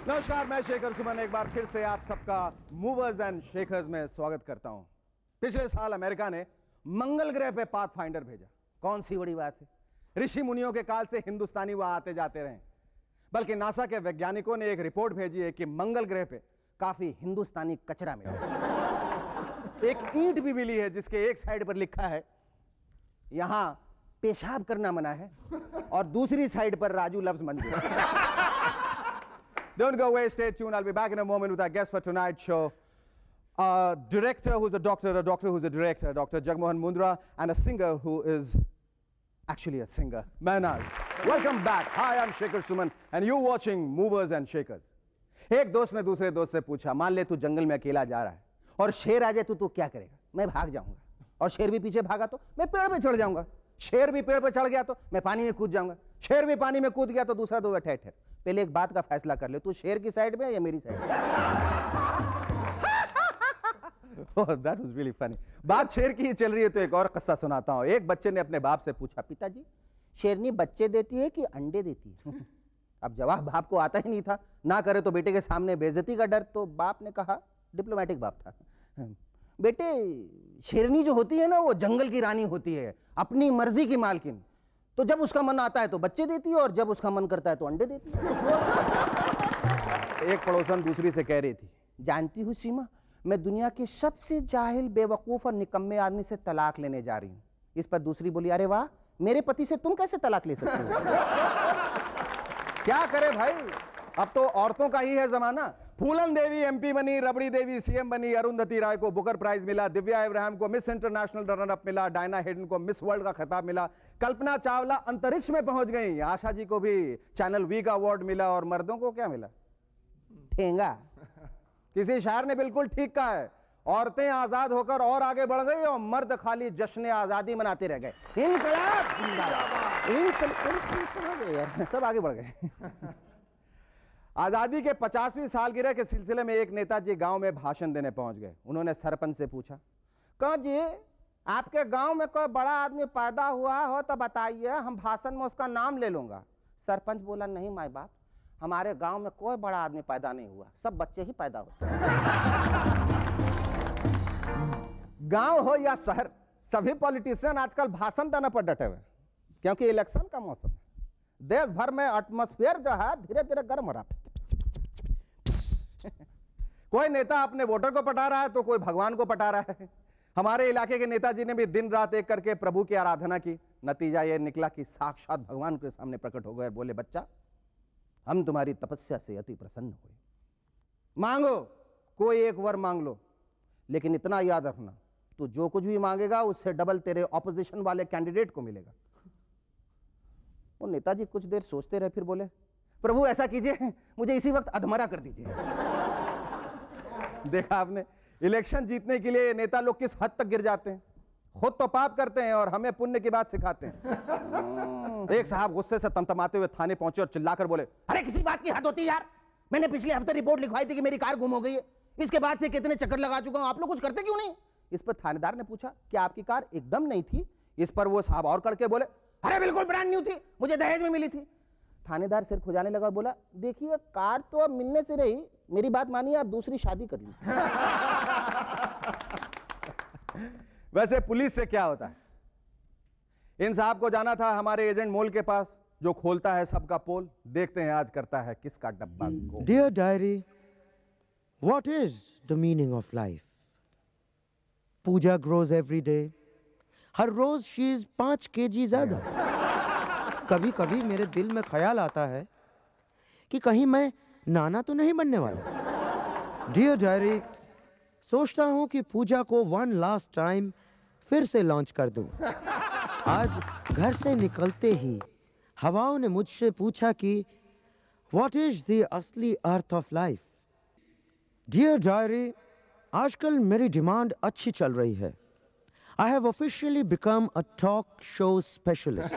नमस्कार, मैं शेखर सुमन एक बार फिर से आप सबका मूवर्स एंड शेखर्स में स्वागत करता हूं। पिछले साल अमेरिका ने मंगल ग्रह पे पाथफाइंडर भेजा। कौन सी बड़ी बात है, ऋषि मुनियों के काल से हिंदुस्तानी वहां आते जाते रहे, बल्कि नासा के वैज्ञानिकों ने एक रिपोर्ट भेजी है कि मंगल ग्रह पे काफी हिंदुस्तानी कचरा मिला। एक ईंट भी मिली है जिसके एक साइड पर लिखा है यहां पेशाब करना मना है और दूसरी साइड पर राजू लव्स मंजूर। Don't go away, stay tuned. I'll be back in a moment with our guest for tonight's show. A director who's a doctor who's a director, Dr. Jagmohan Mundra, and a singer who is actually a singer, Mehnaz. Welcome back. Hi, I'm Shekhar Suman, and you're watching Movers and Shakers. एक दोस्त ने दूसरे दोस्त से पूछा, मान ले तू जंगल में अकेला जा रहा है और शेर आ जाए तो क्या करेगा? मैं भाग जाऊंगा। और शेर भी पीछे भागा तो मैं पेड़ पे चढ़ जाऊंगा। शेर भी पेड़ पे चढ़ गया तो मैं पानी में कूद जाऊंगा। शेर भी पानी में कूद गया तो दूसरा दो बैठे ठहर। पहले एक बात का फैसला कर ले, तू शेर की साइड में या मेरी साइड में? Oh, that was really funny. बात शेर की ही चल रही है तो एक और किस्सा सुनाता हूं। एक बच्चे ने अपने बाप से पूछा, पिताजी शेरनी बच्चे देती है कि अंडे देती है? अब जवाब बाप को आता ही नहीं था, ना करे तो बेटे के सामने बेइज्जती का डर। तो बाप ने कहा, डिप्लोमेटिक बाप था, बेटे शेरनी जो होती है ना वो जंगल की रानी होती है, अपनी मर्जी की मालकिन। तो जब उसका मन आता है तो बच्चे देती है और जब उसका मन करता है तो अंडे देती है। एक पड़ोसन दूसरी से कह रही थी, जानती हूँ सीमा, मैं दुनिया के सबसे जाहिल, बेवकूफ और निकम्मे आदमी से तलाक लेने जा रही हूँ। इस पर दूसरी बोली, अरे वाह, मेरे पति से तुम कैसे तलाक ले सकते हो? क्या करे भाई, अब तो औरतों का ही है जमाना। फूलन देवी एमपी बनी, रबड़ी देवी सीएम बनी, अरुंधति राय को बुकर प्राइज मिला, दिव्या इब्राहिम को मिस इंटरनेशनल रनर अप मिला, डायना हेडन को मिस वर्ल्ड का खिताब मिला, कल्पना चावला अंतरिक्ष में पहुंच गई, आशा जी को भी चैनल वी का अवार्ड मिला, और मर्दों को क्या मिला? ठेंगा। किसी शायर ने बिल्कुल ठीक कहा है, औरतें आजाद होकर और आगे बढ़ गई और मर्द खाली जश्न आजादी मनाते रह गए। इनकलाब जिंदाबाद, इनकलाब, सब आगे बढ़ गए। आजादी के 50वीं सालगिरह के सिलसिले में एक नेताजी गांव में भाषण देने पहुंच गए। उन्होंने सरपंच से पूछा, कहा जी आपके गांव में कोई बड़ा आदमी पैदा हुआ हो तो बताइए, हम भाषण में उसका नाम ले लूंगा। सरपंच बोला, नहीं माय बाप, हमारे गांव में कोई बड़ा आदमी पैदा नहीं हुआ, सब बच्चे ही पैदा होते हैं। गांव हो या शहर, सभी पॉलिटिशियन आजकल भाषण देने पर डटे हुए, क्योंकि इलेक्शन का मौसम है। देश भर में एटमॉस्फेयर जो है धीरे धीरे गर्म हो रहा है। कोई नेता अपने वोटर को पटा रहा है तो कोई भगवान को पटा रहा है। हमारे इलाके के नेताजी ने भी दिन रात एक करके प्रभु की आराधना की। नतीजा यह निकला कि साक्षात भगवान के सामने प्रकट हो गए, बोले, बच्चा हम तुम्हारी तपस्या से अति प्रसन्न हुए, मांगो कोई एक वर मांग लो, लेकिन इतना याद रखना, तू जो कुछ भी मांगेगा उससे डबल तेरे ऑपोजिशन वाले कैंडिडेट को मिलेगा। वो नेताजी कुछ देर सोचते रहे, फिर बोले, प्रभु ऐसा कीजिए, मुझे इसी वक्त अधमरा कर दीजिए। देखा आपने, इलेक्शन जीतने के लिए नेता लोग किस हद तक गिर जाते हैं। खुद तो पाप करते हैं और हमें पुण्य की बात सिखाते हैं। एक साहब गुस्से से तमतमाते हुए थाने पहुंचे और चिल्लाकर बोले, अरे किसी बात की हद होती है यार, मैंने पिछले हफ्ते रिपोर्ट लिखवाई थी कि मेरी कार गुम हो गई है, इसके बाद से कितने चक्कर लगा चुका हूं, आप लोग कुछ करते क्यों नहीं? इस पर थानेदार ने पूछा, क्या आपकी कार एकदम नहीं थी? इस पर वो साहब और करके बोले, अरे बिल्कुल ब्रांड न्यू थी, मुझे दहेज में मिली थी। थानेदार सिर खुजाने लगा और बोला, देखिए कार तो अब मिलने से रही, मेरी बात मानिए, आप दूसरी शादी कर लीजिए। वैसे पुलिस से क्या होता है? इन साहब को जाना था हमारे एजेंट मोल के पास, जो खोलता है सबका पोल। देखते हैं आज करता है किसका डब्बा गोल। Dear diary, what is the meaning of life? Pooja grows every day. Her rose she is 5 kg ज्यादा। कभी कभी मेरे दिल में ख्याल आता है कि कहीं मैं नाना तो नहीं बनने वाला। डियर डायरी, सोचता हूं कि पूजा को वन लास्ट टाइम फिर से लॉन्च कर दूं। आज घर से निकलते ही हवाओं ने मुझसे पूछा कि व्हाट इज द असली earth of life. Dear diary, आजकल मेरी डिमांड अच्छी चल रही है। I have officially become a talk show specialist.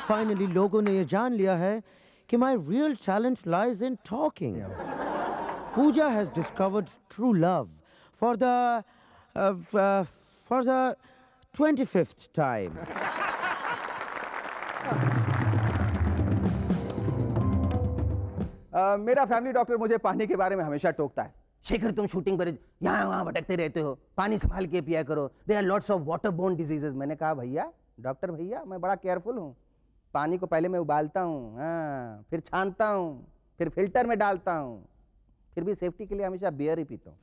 Finally, लोगों ने ये जान लिया है कि my real talent lies in talking. Pooja has discovered true love for the 25th time. मेरा फैमिली डॉक्टर मुझे पानी के बारे में हमेशा टोकता है। शेखर, तुम शूटिंग पर यहाँ वहाँ भटकते रहते हो, पानी संभाल के पिया करो, there are lots of water borne diseases. मैंने कहा भैया, डॉक्टर भैया, मैं बड़ा केयरफुल हूँ। पानी को पहले मैं उबालता हूँ, हाँ, फिर छानता हूँ, फिर फिल्टर में डालता हूँ, फिर भी सेफ्टी के लिए हमेशा बियर ही पीता हूँ।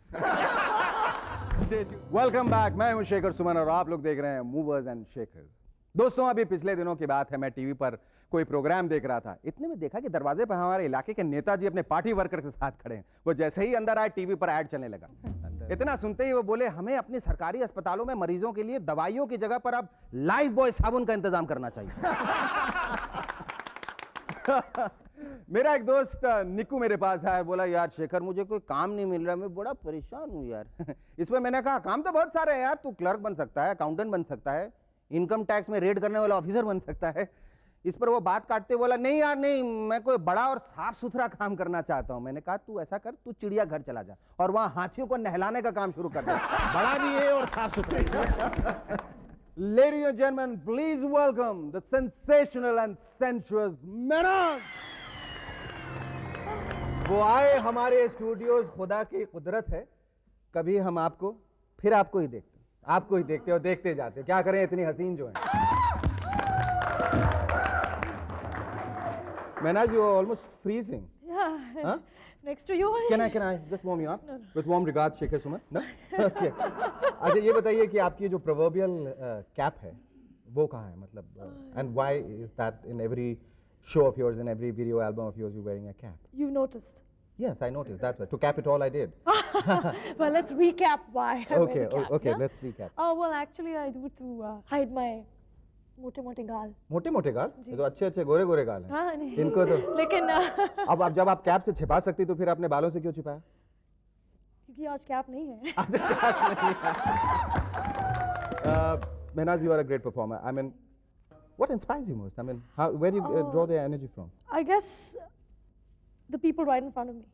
वेलकम बैक, मैं हूँ शेखर सुमन और आप लोग देख रहे हैं मूवर्स एंड शेखर्स। दोस्तों, अभी पिछले दिनों की बात है, मैं टीवी पर कोई प्रोग्राम देख रहा था। इतने में देखा कि दरवाजे पर हमारे इलाके के नेताजी अपने पार्टी वर्कर के साथ खड़े हैं। वो जैसे ही अंदर आए, टीवी पर ऐड चलने लगा। इतना सुनते ही वो बोले, हमें अपनी सरकारी अस्पतालों में मरीजों के लिए दवाइयों की जगह पर अब लाइफ बॉय साबुन का इंतजाम करना चाहिए। मेरा एक दोस्त निकू मेरे पास आया, बोला यार शेखर, मुझे कोई काम नहीं मिल रहा, मैं बड़ा परेशान हूँ यार। इसमें मैंने कहा, काम तो बहुत सारे हैं यार, तू क्लर्क बन सकता है, अकाउंटेंट बन सकता है, इनकम टैक्स में रेड करने वाला ऑफिसर बन सकता है। इस पर वो बात काटते बोला, नहीं यार नहीं, मैं कोई बड़ा और साफ सुथरा काम करना चाहता हूं। मैंने कहा, तू ऐसा कर, तू चिड़ियाघर चला जा और वहां हाथियों को नहलाने का काम शुरू कर दे। बड़ा भी है और साफ सुथरा। Ladies and gentlemen, please welcome the sensational and sensuous Mehnaz. वो आए हमारे स्टूडियोज, खुदा की कुदरत है, कभी हम आपको, फिर आपको ही देखते, आपको ही देखते और देखते जाते। क्या करें, इतनी हसीन जो है। Mehnaz, you are almost freezing. Yeah. Huh? Next to you. Can I just warm you up? No. With warm regards, Shekhar Suman. No? Okay. अच्छा, ये बताइए कि आपकी जो proverbial cap है, वो कहाँ है? मतलब, and why is that in every show of yours, in every video album of yours, you're wearing a cap? You noticed. Yes, I noticed. That's right. To cap it all, I did. Well, let's recap why I wear Okay, the cap. okay. Yeah? Let's recap. Oh well, actually, I do it to hide my मोटे गाल। मोटे गाल? ये तो अच्छे गोरे गाल हैं। हाँ नहीं। इनको तो। लेकिन अब जब आप कैप से छिपा सकती तो फिर अपने बालों से क्यों छिपाया? क्योंकि आज कैप नहीं है। Mehnaz, you are a great performer. I mean, what inspires you most? I mean, where do you draw the energy from? I guess the people right in front of me.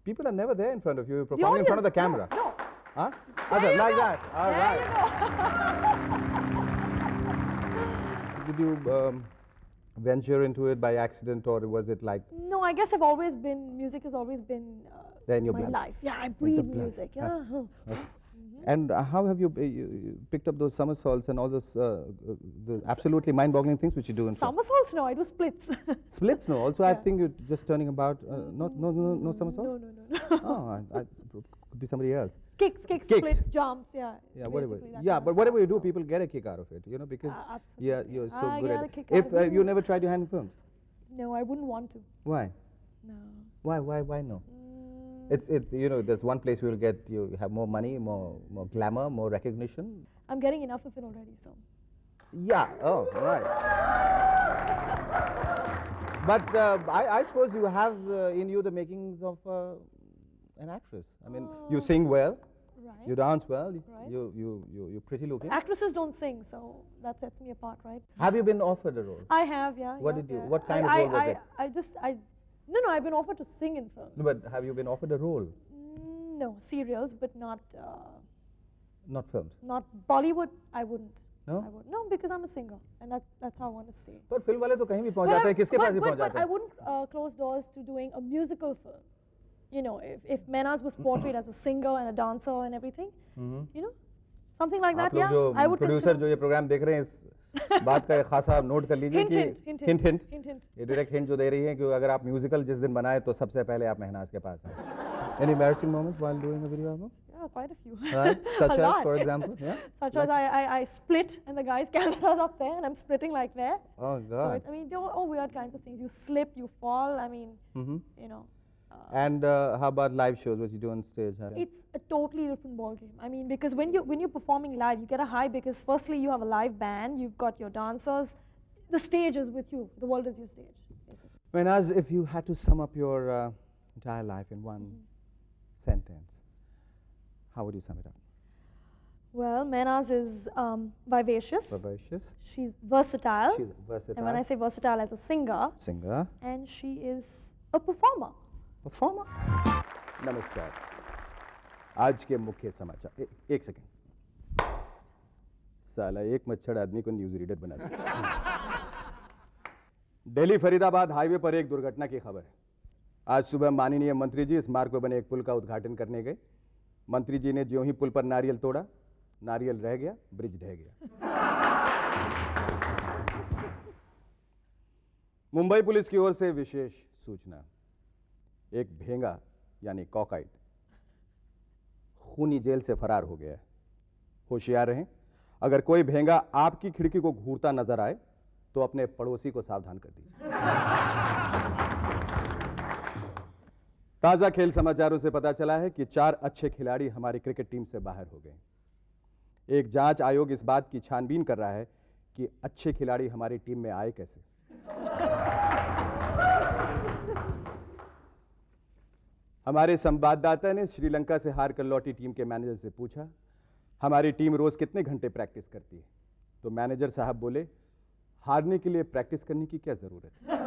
People are never there in front of you. You're The performing in front of the audience, camera. No. Huh? There you Like go. that. All There right. you go. Did you venture into it by accident, or was it like No, I guess music has always been there in your my blood? life. Yeah, I breathe blood. music. Yeah. Okay. And how have you picked up those somersaults and all those the absolutely mind-boggling things which you do in film? Somersaults? No, I do splits. Splits? No. Also, I Yeah. think you're just turning about. No somersaults. No. Oh, I could be somebody else. Kicks, Kicks. splits, jumps, yeah. Yeah, whatever. basically that Yeah, kind but of whatever you stuff, do, so. people get a kick out of it, you know, because Absolutely. yeah, you're so I good get at a it. kick out If of it. you never tried your hand in films, No, I wouldn't want to. why? No. Why no? It's you know, there's one place you have more money, more glamour, more recognition. I'm getting enough of it already, so. Yeah. Oh, right. But I suppose you have in you the makings of an actress. I mean, you sing well, Right. you dance well, Right. you're pretty looking. Actresses don't sing, so that sets me apart, right? Have you been offered a role? I have, yeah. What yeah, did you- yeah. what kind of role was it? No, I've been offered to sing in films. No, but have you been offered a role? No, serials, but not Not films. not Bollywood. I wouldn't. No? I would no, because I'm a singer, and that's how I want to stay. पर film वाले तो कहीं भी पहुंच जाते हैं, किसके पास भी पहुंच but जाते I हैं? wouldn't close doors to doing a musical film. You know, if Mehnaz was portrayed as a singer and a dancer and everything, you know, something like आप that, लोग yeah, जो I would प्रोड्यूसर consider. जो ये programme देख रहे हैं, इस बात का खासा नोट कर लीजिए Hint, कि hint, hint hint, hint, hint. ये डायरेक्ट हिंट जो दे रही है कि अगर आप म्यूजिकल जिस दिन बनाए तो सबसे पहले आप मेहनाज के पास आए. Any embarrassing moments while doing a video album? Yeah, quite a few. Right? Such A as, lot. for example, yeah? Such as I split and the guy's camera's up there and I'm splitting like there. Oh So God. it's, I mean, there are all weird kinds of things. You slip, you fall. I mean, you know, And how about live shows? What you do on stage? Huh? it's a totally different ball game. I mean, because when you're performing live, you get a high because firstly you have a live band, you've got your dancers, the stage is with you, the world is your stage. Basically. Mehnaz, if you had to sum up your entire life in one sentence, how would you sum it up? Well, Mehnaz is vivacious. Vivacious. She's versatile. She's versatile. And when I say versatile as a singer, Singer. and she is a performer. Performer. नमस्कार. आज के मुख्य समाचार. एक second. साला एक मच्छर आदमी को न्यूज रीडर बना दिया. दिल्ली फरीदाबाद हाईवे पर एक दुर्घटना की खबर है. आज सुबह माननीय मंत्री जी इस मार्ग पर बने एक पुल का उद्घाटन करने गए। मंत्री जी ने ज्यों ही पुल पर नारियल तोड़ा, नारियल रह गया, ब्रिज ढह गया। मुंबई पुलिस की ओर से विशेष सूचना, एक भेंगा यानी कॉकाइट खूनी जेल से फरार हो गया है। होशियार रहें, अगर कोई भेंगा आपकी खिड़की को घूरता नजर आए तो अपने पड़ोसी को सावधान कर दीजिए। ताजा खेल समाचारों से पता चला है कि 4 अच्छे खिलाड़ी हमारी क्रिकेट टीम से बाहर हो गए। एक जांच आयोग इस बात की छानबीन कर रहा है कि अच्छे खिलाड़ी हमारी टीम में आए कैसे। हमारे संवाददाता ने श्रीलंका से हार कर लौटी टीम के मैनेजर से पूछा, हमारी टीम रोज कितने घंटे प्रैक्टिस करती है? तो मैनेजर साहब बोले, हारने के लिए प्रैक्टिस करने की क्या जरूरत है।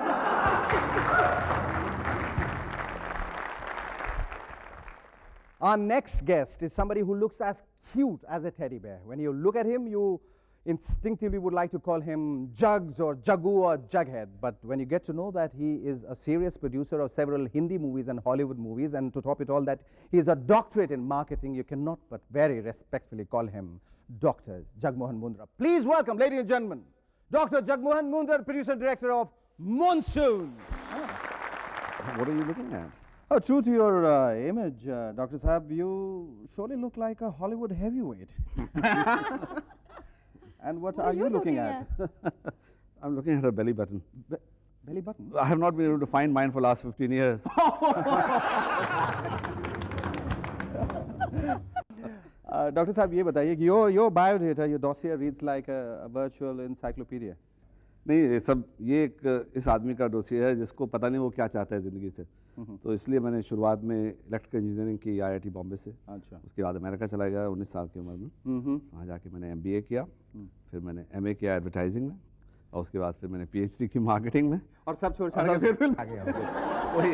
Our next guest is somebody who looks as cute as a teddy bear. When you look at him, you instinctively would like to call him Jugs or Jaggu or Jughead. But when you get to know that he is a serious producer of several Hindi movies and Hollywood movies, and to top it all, that he is a doctorate in marketing, you cannot but very respectfully call him Dr. Jagmohan Mundra. Please welcome, ladies and gentlemen, Dr. Jagmohan Mundra, the producer and director of Monsoon. What are you looking at? Oh, true to your image, Dr. Saab, you surely look like a Hollywood heavyweight. And what are you looking at? I'm looking at her belly button. Belly button? I have not been able to find mine for the last 15 years. Dr. Saab, ये बताइए कि your biodata, your dossier reads like a virtual encyclopedia. नहीं, ये एक इस आदमी का dossier है जिसको पता नहीं वो क्या चाहता है ज़िंदगी से। तो इसलिए मैंने शुरुआत में इलेक्ट्रिकल इंजीनियरिंग की IIT बॉम्बे से। अच्छा। उसके बाद अमेरिका चला गया 19 साल की उम्र में। वहाँ जाके मैंने MBA किया, फिर मैंने MA किया एडवर्टाइजिंग में, और उसके बाद फिर मैंने PhD की मार्केटिंग में। और सब छोड़ छाड़ के फिर फिल्म आ गया। वही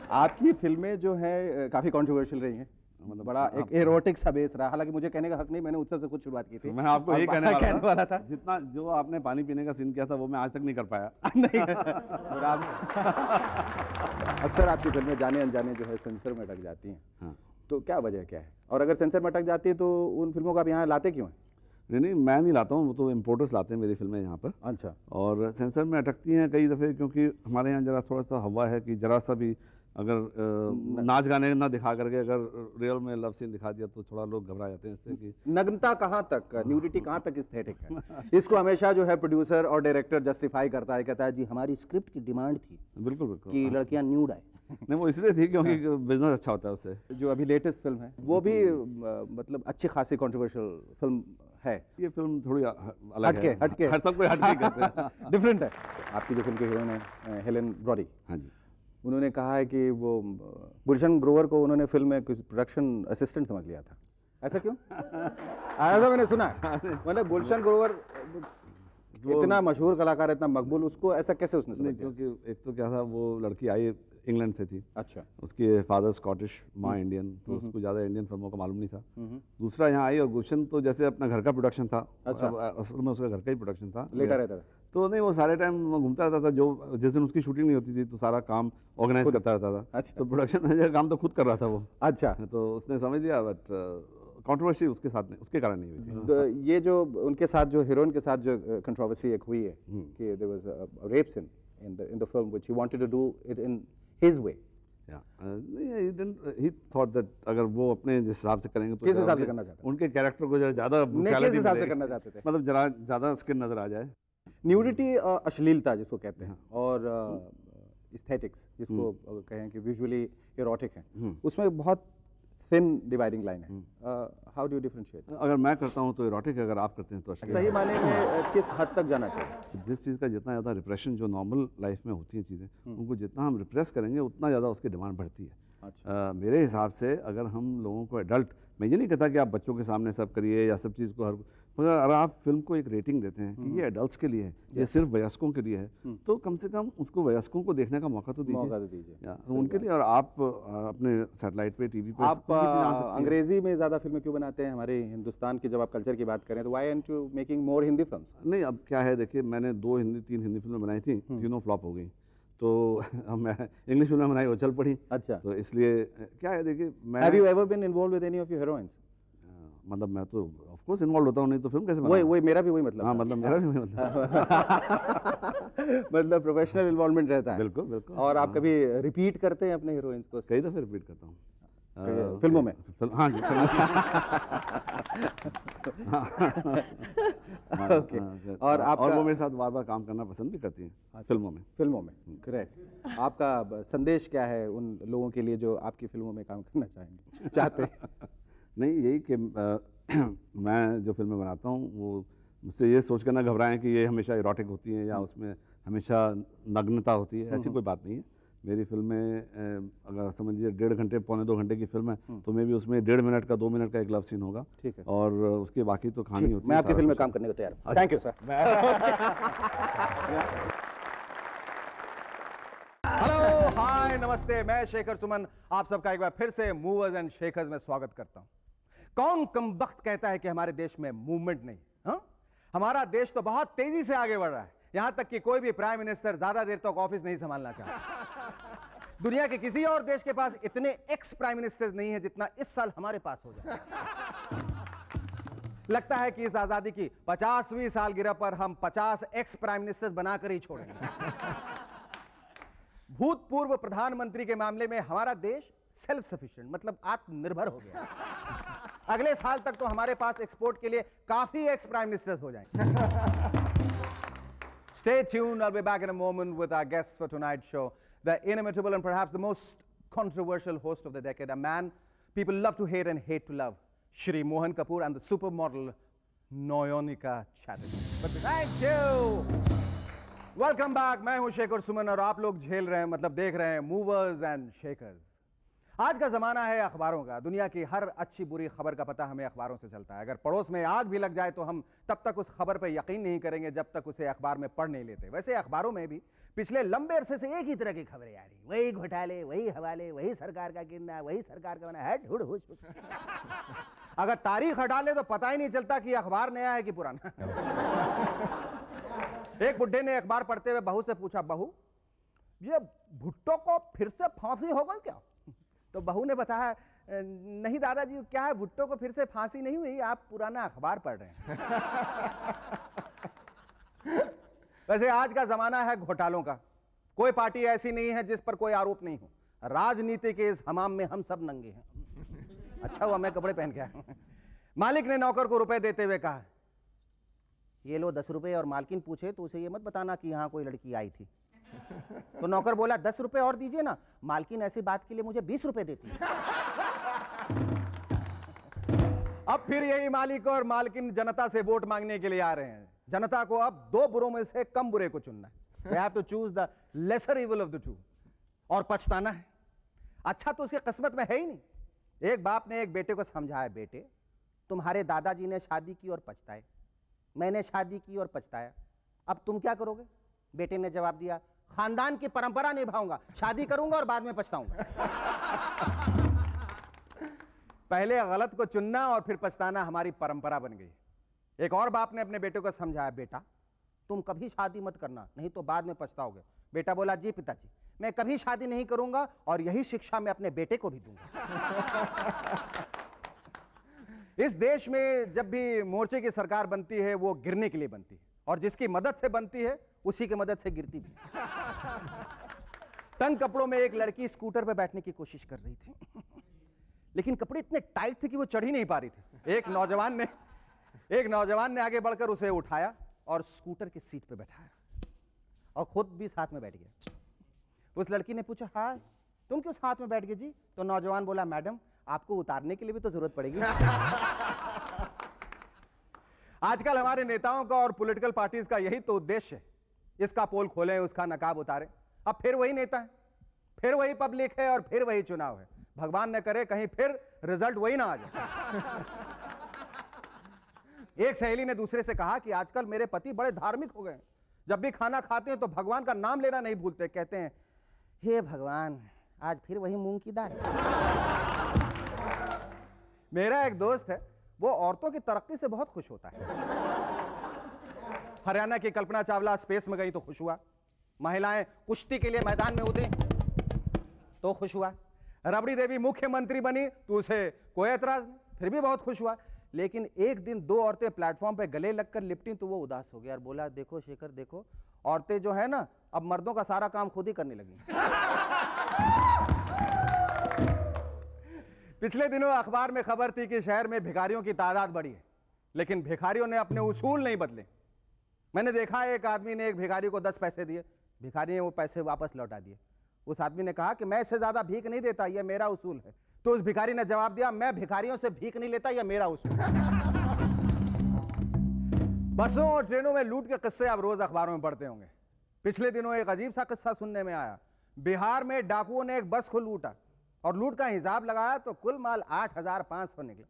आपकी फिल्में जो है काफ़ी कॉन्ट्रोवर्शियल रही हैं, मतलब बड़ा एक एरोटिक सा बेस रहा। हालांकि मुझे कहने का हक नहीं, मैंने उससे से खुद शुरुआत की थी। मैं आपको यही कहने वाला था जितना जो आपने पानी पीने का सीन किया था वो मैं आज तक नहीं कर पाया। नहीं, अक्सर आपकी फिल्में जाने अनजाने जो है सेंसर में अटक जाती हैं। हाँ। तो क्या वजह क्या है, और अगर सेंसर में अटक जाती है तो उन फिल्मों को आप यहाँ लाते क्यों हैं? नहीं, मैं नहीं लाता हूँ, वो तो इम्पोर्टर्स लाते हैं मेरी फिल्में यहाँ पर। अच्छा। और सेंसर में अटकती हैं कई दफ़े, क्योंकि हमारे यहाँ जरा थोड़ा सा हवा है कि जरा सा भी अगर नाच गाने ना दिखा करके अगर रियल में लव सीन दिखा दिया तो थोड़ा लोग घबरा जाते हैं इससे कि नग्नता कहाँ तक, न्यूडिटी कहाँ तक एस्थेटिक है। इसको हमेशा जो है प्रोड्यूसर और डायरेक्टर जस्टिफाई करता है, कहता है जी हमारी स्क्रिप्ट की डिमांड थी बिल्कुल बिल्कुल कि लड़कियां न्यूड आए। नहीं, वो इसलिए थी क्योंकि बिजनेस अच्छा होता है उससे। जो अभी लेटेस्ट फिल्म है वो भी मतलब अच्छी खासी कंट्रोवर्शियल फिल्म है। ये फिल्म थोड़ी अलग हटके है। हटके हर सब कोई हटके करते हैं। डिफरेंट है। आपकी जो फिल्म की हीरोइन है हेलेन ब्रॉडी, हाँ जी, उन्होंने कहा है कि वो गुलशन ग्रोवर को उन्होंने फिल्म में कुछ प्रोडक्शन असिस्टेंट समझ लिया था। ऐसा क्यों? ऐसा मैंने सुना है। मतलब गुलशन ग्रोवर इतना मशहूर कलाकार, इतना मकबूल, उसको ऐसा कैसे उसने समझ नहीं, लिया? क्योंकि एक तो क्या था, वो लड़की आई इंग्लैंड से थी। अच्छा। उसके फादर स्कॉटिश, माँ इंडियन, तो उसको ज़्यादा इंडियन फिल्मों का मालूम नहीं था। दूसरा यहाँ आई और गुलशन तो जैसे अपना घर का प्रोडक्शन था। अच्छा। असल में उसका घर का ही प्रोडक्शन था, लेटा रहता था। तो नहीं, वो सारे टाइम घूमता रहता था। जो जिस दिन उसकी शूटिंग नहीं होती थी तो सारा काम ऑर्गेनाइज करता रहता था। अच्छा। तो प्रोडक्शन मैनेजर का काम तो खुद कर रहा था वो। अच्छा। तो उसने समझ लिया, बट कंट्रोवर्सी उसके साथ नहीं, उसके कारण नहीं हुई थी। तो ये जो उनके साथ जो हीरोइन के साथ जो कंट्रोवर्सी एक हुई है कि there was a rape scene in the film which he wanted to do it in his way. He thought that अगर वो अपने जिस हिसाब से करेंगे तो किस हिसाब से करना चाहते हैं? उनके कैरेक्टर को जरा ज़्यादा किस brutality हिसाब से मिलेगी। करना चाहते थे? मतलब जरा ज़्यादा स्किन नजर आ जाए। न्यूडिटी, अश्लीलता जिसको कहते हैं, और एस्थेटिक्स जिसको कहें कि विजुअली इरोटिक है, उसमें बहुत थिन डिवाइडिंग लाइन है। How do you differentiate? अगर मैं करता हूँ तो इरोटिक, अगर आप करते हैं तो अश्लील। सही माने में किस हद तक जाना चाहिए? जिस चीज़ का जितना ज़्यादा रिप्रेशन जो नॉर्मल लाइफ में होती हैं चीज़ें, उनको जितना हम रिप्रेस करेंगे उतना ज़्यादा उसकी डिमांड बढ़ती है। अच्छा। मेरे हिसाब से अगर हम लोगों को एडल्ट, मैं ये नहीं कहता कि आप बच्चों के सामने सब करिए या सब चीज़ को हर, मगर अगर आप फिल्म को एक रेटिंग देते हैं कि ये एडल्ट्स के लिए है, ये सिर्फ वयस्कों के लिए है, तो कम से कम उसको वयस्कों को देखने का मौका तो मौका तो दीजिए। दीजिए। तो उनके लिए, और आप अपने सैटेलाइट पे, टीवी पे आप अंग्रेजी में ज़्यादा फिल्में क्यों बनाते हैं? हमारे हिंदुस्तान की जब आप कल्चर की बात करें तो why aren't you making more Hindi films? नहीं, अब क्या है, देखिए मैंने 2 हिंदी 3 हिंदी फिल्में बनाई थी, तीनों फ्लॉप हो गई। तो मैं इंग्लिश फिल्म बनाई वो चल पड़ी। अच्छा। तो इसलिए क्या है देखिए मैं have you ever been involve with any of your heroines? मतलब मैं तो ऑफ कोर्स इन्वॉल्व होता हूँ, नहीं तो फिल्म कैसे वही बनाऊँ? वही मेरा भी वही मतलब हाँ था। मतलब मेरा भी मतलब मतलब प्रोफेशनल इन्वॉल्वमेंट रहता है। बिल्कुल बिल्कुल। और आप कभी रिपीट करते हैं अपने हीरोइंस को? कई दफ़े रिपीट करता हूँ फिल्मों में? हाँ जी फिल्मों ओके। और आपका और वो मेरे साथ बार बार काम करना पसंद भी करती हैं फिल्मों में। फिल्मों में, करेक्ट। आपका संदेश क्या है उन लोगों के लिए जो आपकी फिल्मों में काम करना चाहेंगे, चाहते हैं? नहीं यही कि मैं जो फिल्में बनाता हूँ वो मुझसे ये सोच कर ना घबराएं कि ये हमेशा इरोटिक होती हैं या उसमें हमेशा नग्नता होती है, ऐसी कोई बात नहीं है। मेरी फिल्में अगर समझिए 1.5 घंटे पौने 2 घंटे की फिल्म है तो मैं भी उसमें 1.5 मिनट का 2 मिनट का एक लव सीन होगा। ठीक है। और उसके बाकी तो कहानी होती है। मैं आपकी सारा फिल्म में कुछ। काम करने को तैयार हूँ। Thank you sir. हेलो, हाय, नमस्ते। मैं शेखर सुमन आप सबका एक बार फिर से मूवर्स एंड शेखर्स में स्वागत करता हूं। कौन कमबख्त कहता है कि हमारे देश में मूवमेंट नहीं? हाँ, हमारा देश तो बहुत तेजी से आगे बढ़ रहा है, यहां तक कि कोई भी प्राइम मिनिस्टर ज्यादा देर तक ऑफिस नहीं संभालना चाहता। दुनिया के किसी और देश के पास इतने एक्स प्राइम मिनिस्टर्स नहीं है जितना इस साल हमारे पास हो जाए। लगता है कि इस आजादी की 50वीं सालगिरह पर हम 50 एक्स प्राइम मिनिस्टर्स बनाकर ही छोड़ेंगे। भूतपूर्व प्रधानमंत्री के मामले में हमारा देश सेल्फ सफिशिएंट मतलब आत्मनिर्भर हो गया। अगले साल तक तो हमारे पास एक्सपोर्ट के लिए काफी एक्स प्राइम मिनिस्टर्स हो जाएंगे। Stay tuned. I'll be back in a moment with our guests for tonight's show, the inimitable and perhaps the most controversial host of the decade, a man people love to hate and hate to love, Shri Mohan Kapoor, and the supermodel Nayonika Chatterjee. But thank you. Welcome back. मैं हूं शेखर सुमन और आप लोग झेल रहे हैं मतलब देख रहे हैं मूवर्स एंड शेकर्स। आज का जमाना है अखबारों का। दुनिया की हर अच्छी बुरी खबर का पता हमें अखबारों से चलता है। अगर पड़ोस में आग भी लग जाए तो हम तब तक उस खबर पर यकीन नहीं करेंगे जब तक उसे अखबार में पढ़ नहीं लेते। वैसे अखबारों में भी पिछले लंबे अरसे से एक ही तरह की खबरें आ रही, वही घोटाले, वही हवाले, वही सरकार का गिरना, वही सरकार का बना है। अगर तारीख हटा ले तो पता ही नहीं चलता कि अखबार नया है कि पुराना। एक बुड्ढे ने अखबार पढ़ते हुए बहू से पूछा, बहू ये भुट्टो को फिर से फांसी हो गई क्या? तो बहू ने बताया, नहीं दादाजी क्या है, भुट्टो को फिर से फांसी नहीं हुई, आप पुराना अखबार पढ़ रहे हैं। वैसे आज का जमाना है घोटालों का। कोई पार्टी ऐसी नहीं है जिस पर कोई आरोप नहीं हो। राजनीति के इस हमाम में हम सब नंगे हैं। अच्छा हुआ मैं कपड़े पहन के आया हूं। मालिक ने नौकर को रुपए देते हुए कहा, ये लो 10 रुपए, और मालकिन पूछे तो उसे ये मत बताना कि यहां कोई लड़की आई थी। तो नौकर बोला, 10 रुपए और दीजिए ना, मालकिन ऐसी बात के लिए मुझे 20 रुपए देती है। अब फिर यही मालिक और मालकिन जनता से वोट मांगने के लिए आ रहे हैं। जनता को अब 2 बुरों में से कम बुरे को चुनना है। They have to choose the lesser evil of the two। और पछताना है। अच्छा तो उसकी किस्मत में है ही नहीं। एक बाप ने एक बेटे को समझाया, बेटे तुम्हारे दादाजी ने शादी की और पछताए, मैंने शादी की और पछताया, अब तुम क्या करोगे? बेटे ने जवाब दिया, खानदान की परंपरा निभाऊंगा, शादी करूंगा और बाद में पछताऊंगा। पहले गलत को चुनना और फिर पछताना हमारी परंपरा बन गई। एक और बाप ने अपने बेटे को समझाया, बेटा तुम कभी शादी मत करना, नहीं तो बाद में पछताओगे। बेटा बोला, जी पिताजी मैं कभी शादी नहीं करूंगा और यही शिक्षा मैं अपने बेटे को भी दूंगा। इस देश में जब भी मोर्चे की सरकार बनती है वो गिरने के लिए बनती है, और जिसकी मदद से बनती है उसी की मदद से गिरती भी। तंग कपड़ों में एक लड़की स्कूटर पर बैठने की कोशिश कर रही थी, लेकिन कपड़े इतने टाइट थे कि वो चढ़ ही नहीं पा रही थी। एक नौजवान ने आगे बढ़कर उसे उठाया और स्कूटर की सीट पर बैठाया और खुद भी साथ में बैठ गया। उस लड़की ने पूछा, हाँ तुम क्यों साथ में बैठ गए जी? तो नौजवान बोला, मैडम आपको उतारने के लिए भी तो जरूरत पड़ेगी। आजकल हमारे नेताओं का और पॉलिटिकल पार्टीज का यही तो उद्देश्य है, इसका पोल खोलें, उसका नकाब उतारें। अब फिर वही नेता है, फिर वही पब्लिक है और फिर वही चुनाव है। भगवान न करे कहीं फिर रिजल्ट वही ना आ जाए। एक सहेली ने दूसरे से कहा कि आजकल मेरे पति बड़े धार्मिक हो गए, जब भी खाना खाते हैं तो भगवान का नाम लेना नहीं भूलते, कहते हैं, हे भगवान आज फिर वही मूंग की दाल। मेरा एक दोस्त है, वो औरतों की तरक्की से बहुत खुश होता है। हरियाणा की कल्पना चावला स्पेस में गई तो खुश हुआ, महिलाएं कुश्ती के लिए मैदान में उतरी तो खुश हुआ। रबड़ी देवी मुख्यमंत्री बनी तो उसे कोई एतराज नहीं, फिर भी बहुत खुश हुआ। लेकिन एक दिन दो औरतें प्लेटफॉर्म पे गले लगकर लिपटी तो वो उदास हो गया और बोला, देखो शेखर देखो, औरतें जो है ना अब मर्दों का सारा काम खुद ही करने लगी। पिछले दिनों अखबार में खबर थी कि शहर में भिखारियों की तादाद बढ़ी है, लेकिन भिखारियों ने अपने उसूल नहीं बदले। मैंने देखा एक आदमी ने एक भिखारी को 10 पैसे दिए, भिखारी ने वो पैसे वापस लौटा दिए। उस आदमी ने कहा कि मैं इससे ज्यादा भीख नहीं देता, यह मेरा उसूल है। तो उस भिखारी ने जवाब दिया, मैं भिखारियों से भीख नहीं लेता, यह मेरा उसूल है। बसों और ट्रेनों में लूट के किस्से आप रोज अखबारों में पढ़ते होंगे। पिछले दिनों एक अजीब सा किस्सा सुनने में आया। बिहार में डाकुओं ने एक बस को लूटा और लूट का हिसाब लगाया तो कुल माल 8,500 निकला।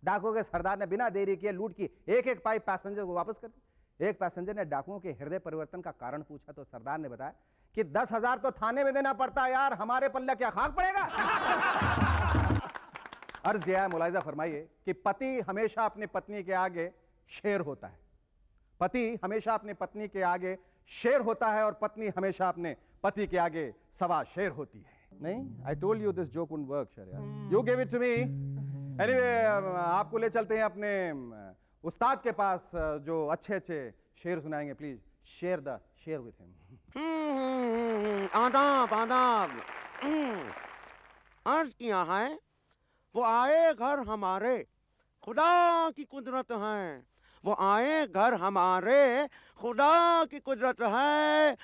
डाकुओं के सरदार ने बिना देरी किए लूट की एक एक पाइप पैसेंजर को वापस कर दी। एक पैसेंजर ने डाकुओं के हृदय परिवर्तन का कारण पूछा तो सरदार ने बताया कि 10,000 तो थाने में देना पड़ता है यार, हमारे पल्ले क्या खाक पड़ेगा। अर्ज किया है, मुलाहिजा फरमाइए कि पति हमेशा अपनी पत्नी के आगे शेर होता है। पति हमेशा अपनी पत्नी के आगे शेर होता है और पत्नी हमेशा अपने पति के आगे सवा शेर होती है। नहीं, I told you this joke wouldn't work sir, you give it to me. Anyway, आपको ले चलते हैं अपने उस्ताद के पास जो अच्छे अच्छे शेर सुनाएंगे। Please share the share with him. आदाब आदाब। अर्ज किया है, वो आए घर हमारे, खुदा की कुदरत है। वो आए घर हमारे, खुदा की कुदरत है।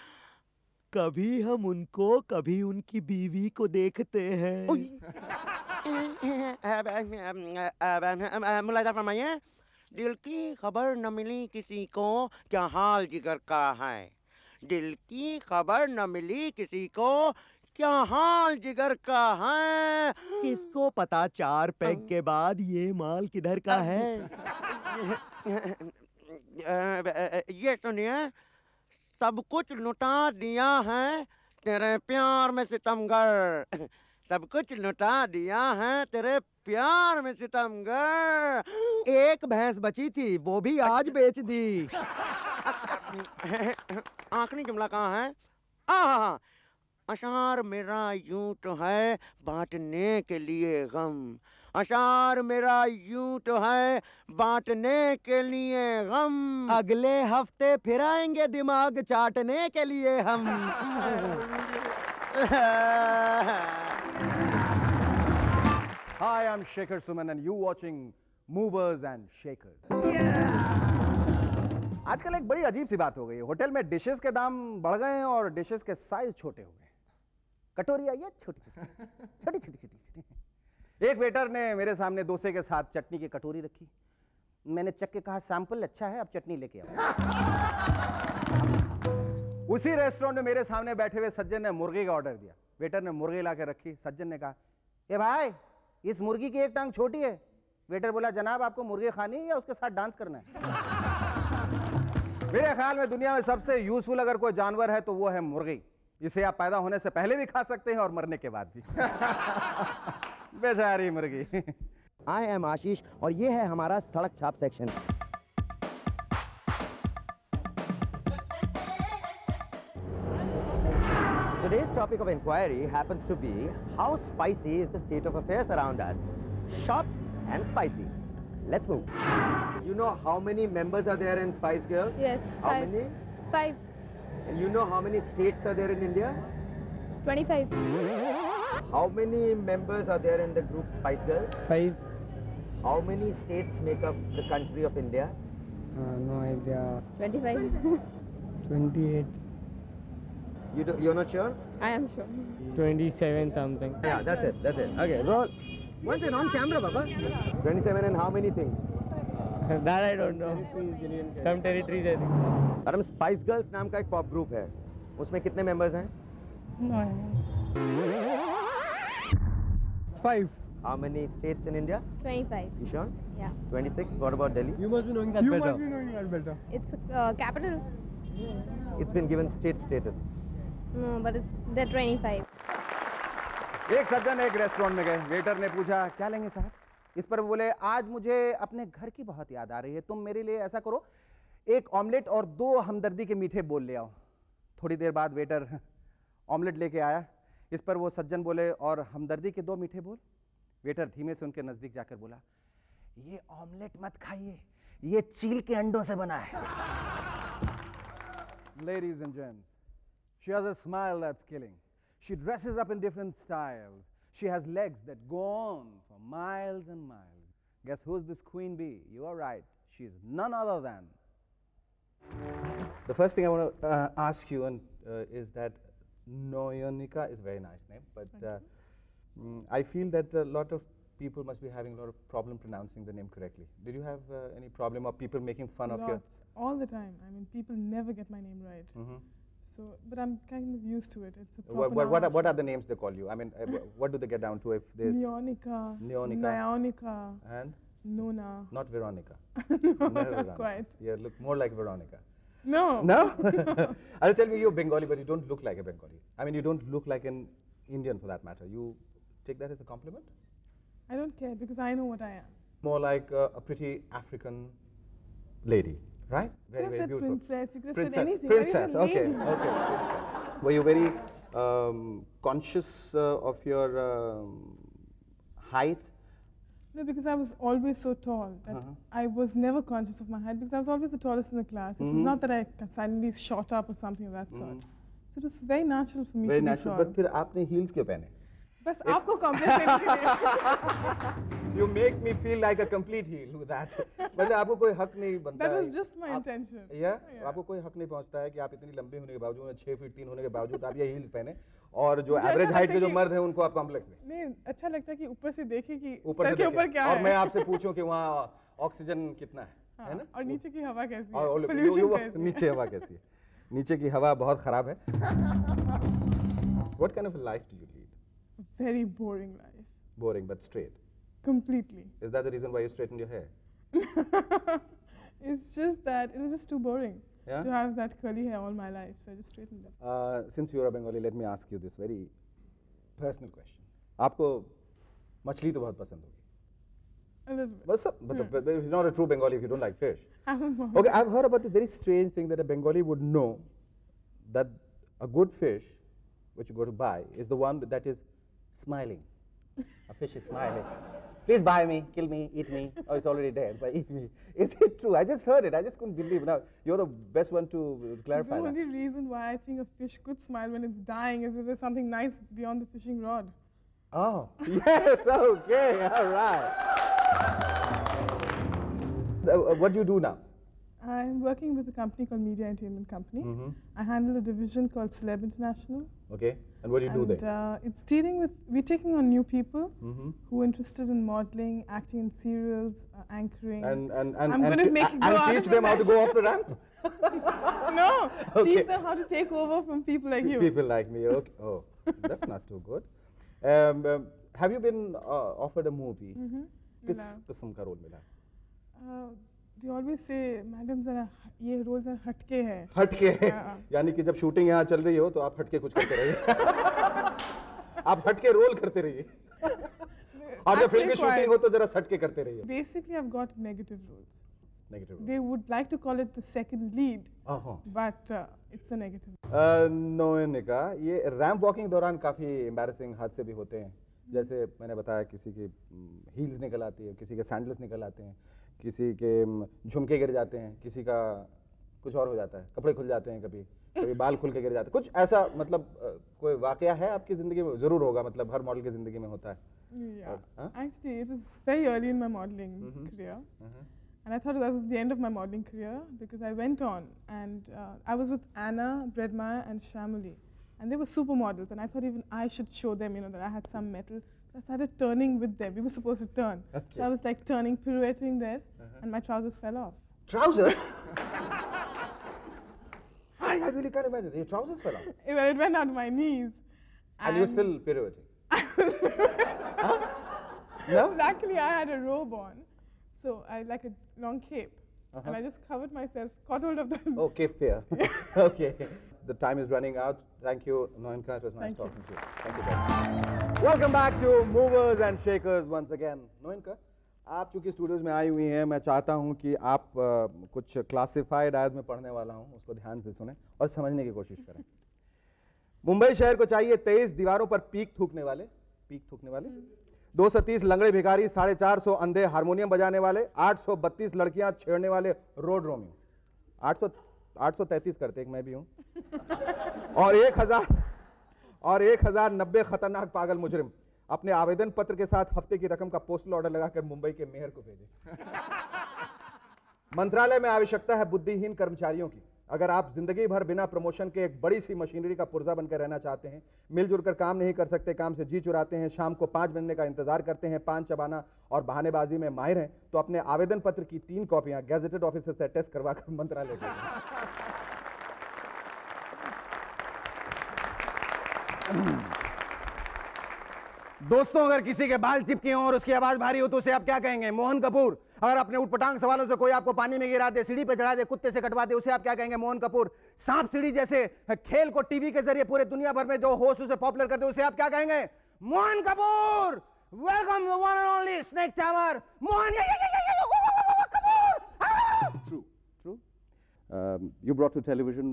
कभी हम उनको, कभी उनकी बीवी को देखते हैं। मुलाहिजा फरमाइए, दिल की खबर न मिली किसी को, क्या हाल जिगर का है। दिल की खबर न मिली किसी को, क्या हाल जिगर का है। किसको पता 4 पैग के बाद ये माल किधर का है। ये सुनिए, सब कुछ लुटा दिया है तेरे प्यार में सितमगर। सब कुछ लुटा दिया है तेरे प्यार में सितमगर। एक भैंस बची थी वो भी आज बेच दी। आखिरी जुमला कहाँ है? हाँ, अशार मेरा यूं तो है बांटने के लिए गम। अशार मेरा यूं तो है बांटने के लिए गम। अगले हफ्ते फिर आएंगे दिमाग चाटने के लिए हम। Hi, I'm Shekhar Suman and you watching Movers and Shakers. आजकल एक बड़ी अजीब सी बात हो गई है। होटल में डिशेस के दाम बढ़ गए हैं और डिशेस के साइज छोटे हो गए। कटोरी आई है छोटी छोटी छोटी छोटी छोटी। एक वेटर ने मेरे सामने डोसे के साथ चटनी की कटोरी रखी। मैंने चख के कहा, सैंपल अच्छा है, अब चटनी लेके आओ। उसी रेस्टोरेंट में मेरे सामने बैठे हुए सज्जन ने मुर्गी का ऑर्डर दिया। वेटर ने मुर्गी ला के रखी। सज्जन ने कहा, ए भाई, इस मुर्गी की एक टांग छोटी है। वेटर बोला, जनाब आपको मुर्गी खानी है या उसके साथ डांस करना है? मेरे ख्याल में दुनिया में सबसे यूजफुल अगर कोई जानवर है तो वो है मुर्गी। इसे आप पैदा होने से पहले भी खा सकते हैं और मरने के बाद भी। बेचारी मुर्गी। आई एम आशीष और ये है हमारा सड़क छाप section. Today's topic of inquiry happens to be how spicy is the state of affairs around us. Short and spicy. Let's move. You know how many members are there in Spice Girls? Yes, How 5. many? 5. And you know how many states are there in India? 25. How many members are there in the group Spice Girls? 5. How many states make up the country of India? No idea. 25. 28. You're not sure? I am sure. 27 something. Yeah, that's it. That's it. Okay, roll. What's it on camera, Baba? 27 and how many things? That I don't know. Some territories I think. Madam, spice girls नाम का एक pop group है, उसमें कितने members हैं? No. 5. How many states in India? 25. You sure? Yeah. 26. What about Delhi? You must be knowing that better. You must be knowing that better. It's capital. It's been given state status. No, but they're 25. एक सज्जन एक restaurant में गए। Waiter ने पूछा, क्या लेंगे साहब? इस पर वो बोले, आज मुझे अपने घर की बहुत याद आ रही है, तुम मेरे लिए ऐसा करो, एक ऑमलेट और 2 हमदर्दी के मीठे बोल ले आओ। थोड़ी देर बाद वेटर ऑमलेट लेके आया। इस पर वो सज्जन बोले, और हमदर्दी के 2 मीठे बोल। वेटर धीमे से उनके नजदीक जाकर बोला, ये ऑमलेट मत खाइए, ये चील के अंडों से बना है। Ladies and gents, she has a smile that's killing. She dresses up in different styles. She has legs that go on for miles and miles. Guess who's this queen bee? You are right. She's none other than. The first thing I want to ask you is that Noyonika is a very nice name, but I feel that a lot of people must be having a lot of problem pronouncing the name correctly. Did you have any problem of people making fun of your? Lots, all the time. I mean, people never get my name right. So, but I'm kind of used to it. It's a proper What are the names they call you? I mean, what do they get down to if there's Neonica, Neonica. Nionica, and Nona. not Veronica? No, Never not Veronica. quite. You look more like Veronica. No. No? I'll tell you, you're Bengali, but you don't look like a Bengali. I mean, you don't look like an Indian for that matter. You take that as a compliment? I don't care because I know what I am. More like a pretty African lady, right? You could have said beautiful. princess, you could have said anything. Princess, Why you okay, said lady? okay, princess. Were you very conscious of your height? No, because I was always so tall that I was never conscious of my height because I was always the tallest in the class. It was not that I suddenly shot up or something of that sort. So it was very natural for me Very to natural. be tall. But फिर आपने heels क्यों पहने? बस आपको compliment देने के लिए. You make me feel like a complete heel with that. मतलब आपको कोई हक नहीं बनता That है. was just my intention. Yeah? आपको कोई हक नहीं पहुंचता है कि आप इतनी लंबे होने के बावजूद 6 फीट 3 होने के बावजूद आप ये heels पहने और जो मुझे एवरेज अच्छा हाइट लगता के है जो कि- मर्द हैं उनको आप कॉम्प्लेक्स दें. नहीं अच्छा लगता है कि ऊपर से देखे कि ऊपर सर से के देखें. ऊपर क्या और है. मैं आपसे पूछूं कि वहाँ ऑक्सीजन कितना है हाँ, ना? और नीचे की हवा कैसी है? और Pollution कैसी है? नीचे हवा कैसी है? नीचे की हवा बहुत खराब है. What kind of a life do you lead? Very boring life. Boring but straight. Completely. Is that the reason why you straightened your hair? It's just that it was just too boring Yeah? to have that curly hair all my life, so I just straightened it. Since you are a Bengali, let me ask you this very personal question. आपको मछली तो बहुत पसंद होगी. A little bit. But you're not a true Bengali if you don't like fish. I'm a mom. Okay, I've heard about the very strange thing that a Bengali would know that a good fish, which you go to buy, is the one that is smiling. A fish is smiling. Please buy me, kill me, eat me. Oh, it's already dead, but eat me. Is it true? I just heard it. I just couldn't believe. Now, you're the best one to clarify The that. only reason why I think a fish could smile when it's dying is if there's something nice beyond the fishing rod. Oh, yes, okay, all right. What do you do now? I'm working with a company called Media Entertainment Company. I handle a division called Celeb International. Okay, and what do you do And there? it's dealing with, we're taking on new people who are interested in modeling, acting in serials, anchoring. And I'm going to make it go out teach of them how to go off the imagination. ramp? No, Okay. teach them how to take over from people like you. People like me, okay. Oh, that's not too good. Have you been offered a movie? किस मिला. किस्म का role मिला? They always say, madam, जरा ये role जरा हटके है. हटके है. हाँ. यानी कि जब शूटिंग यहाँ चल रही हो तो आप हटके कुछ करते रहिए. आप हटके रोल करते रहिए. और जब फिल्म की Actually, शूटिंग quite. हो तो जरा सटके करते रहिए. Basically, I've got negative roles. Negative. They would like to call it the second lead, हाँ. but it's a negative. नोएनिका, ये रैंप वॉकिंग के दौरान काफ़ी एम्बैरेसिंग हादसे भी होते हैं. जैसे मैंने बताया किसी की हील्स निकल आती है, किसी के सैंडल्स निकल आते हैं, किसी के झुमके गिर जाते हैं, किसी का कुछ और हो जाता है, कपड़े खुल जाते हैं, कभी बाल खुल के गिर जाते हैं. कुछ ऐसा मतलब कोई वाकया है आपकी ज़िंदगी में? ज़रूर होगा, मतलब हर मॉडल की ज़िंदगी में होता है. Yeah. Huh? Actually, it was very early in my modeling career. And I thought that was the end of my modeling career because I went on and I was with Anna, Bredmeyer and Shamali. And they were supermodels and I thought even I should show them, you know, that I had some metal. So I started turning with them. We were supposed to turn. Okay. So I was like turning, pirouetting there and my trousers fell off. Trousers? I really can't imagine. Your trousers fell off. It went down to my knees. And you were still pirouetting. Huh? No? Luckily, I had a robe on. So I like a long cape. And I just covered myself, caught hold of them. Okay, fair. Okay. The time is running out. Thank you, Noenka. It was nice Thank you. talking to you. Thank you very much. Welcome back to Movers and Shakers once again. Noenka, आप चूंकि studios में आई हुई हैं, मैं चाहता हूं कि आप कुछ क्लासिफाइड आयत में पढ़ने वाला हूं, उसको ध्यान से सुने और समझने की कोशिश करें। मुंबई शहर को चाहिए 23 दीवारों पर पीक थूकने वाले 230 लंगड़े भिखारी, 450 अंधे हारमोनियम बजाने वाले, 832 लड़कियां छेड़ने वाले रोड रोमियो, 833 करते एक मैं भी हूं, और 1090 खतरनाक पागल मुजरिम अपने आवेदन पत्र के साथ हफ्ते की रकम का पोस्टल ऑर्डर लगाकर मुंबई के मेयर को भेजे। मंत्रालय में आवश्यकता है बुद्धिहीन कर्मचारियों की। अगर आप जिंदगी भर बिना प्रमोशन के एक बड़ी सी मशीनरी का पुर्जा बनकर रहना चाहते हैं, मिलजुल कर काम नहीं कर सकते, काम से जी चुराते हैं, शाम को 5 बजने का इंतजार करते हैं, पान चबाना और बहानेबाजी में माहिर हैं, तो अपने आवेदन पत्र की 3 कॉपियां गैजेटेड ऑफिसर से टेस्ट करवाकर मंत्रालय भेजें। दोस्तों, अगर किसी के बाल चिपके हों और उसकी आवाज भारी हो तो उसे आप क्या कहेंगे? मोहन कपूर। अगर अपने उठपटांग सवालों से कोई आपको पानी में गिरा दे, सीढ़ी पे चढ़ा दे, कुत्ते से कटवा दे, उसे आप क्या कहेंगे? मोहन कपूर। सांप सीढ़ी जैसे खेल को टीवी के जरिए पूरे दुनिया भर में जो होस्ट उसे पॉपुलर कर दे, उसे आप क्या कहेंगे? Mohan Kapoor. Welcome the one and only snake charmer Mohan Kapoor. True. You brought to television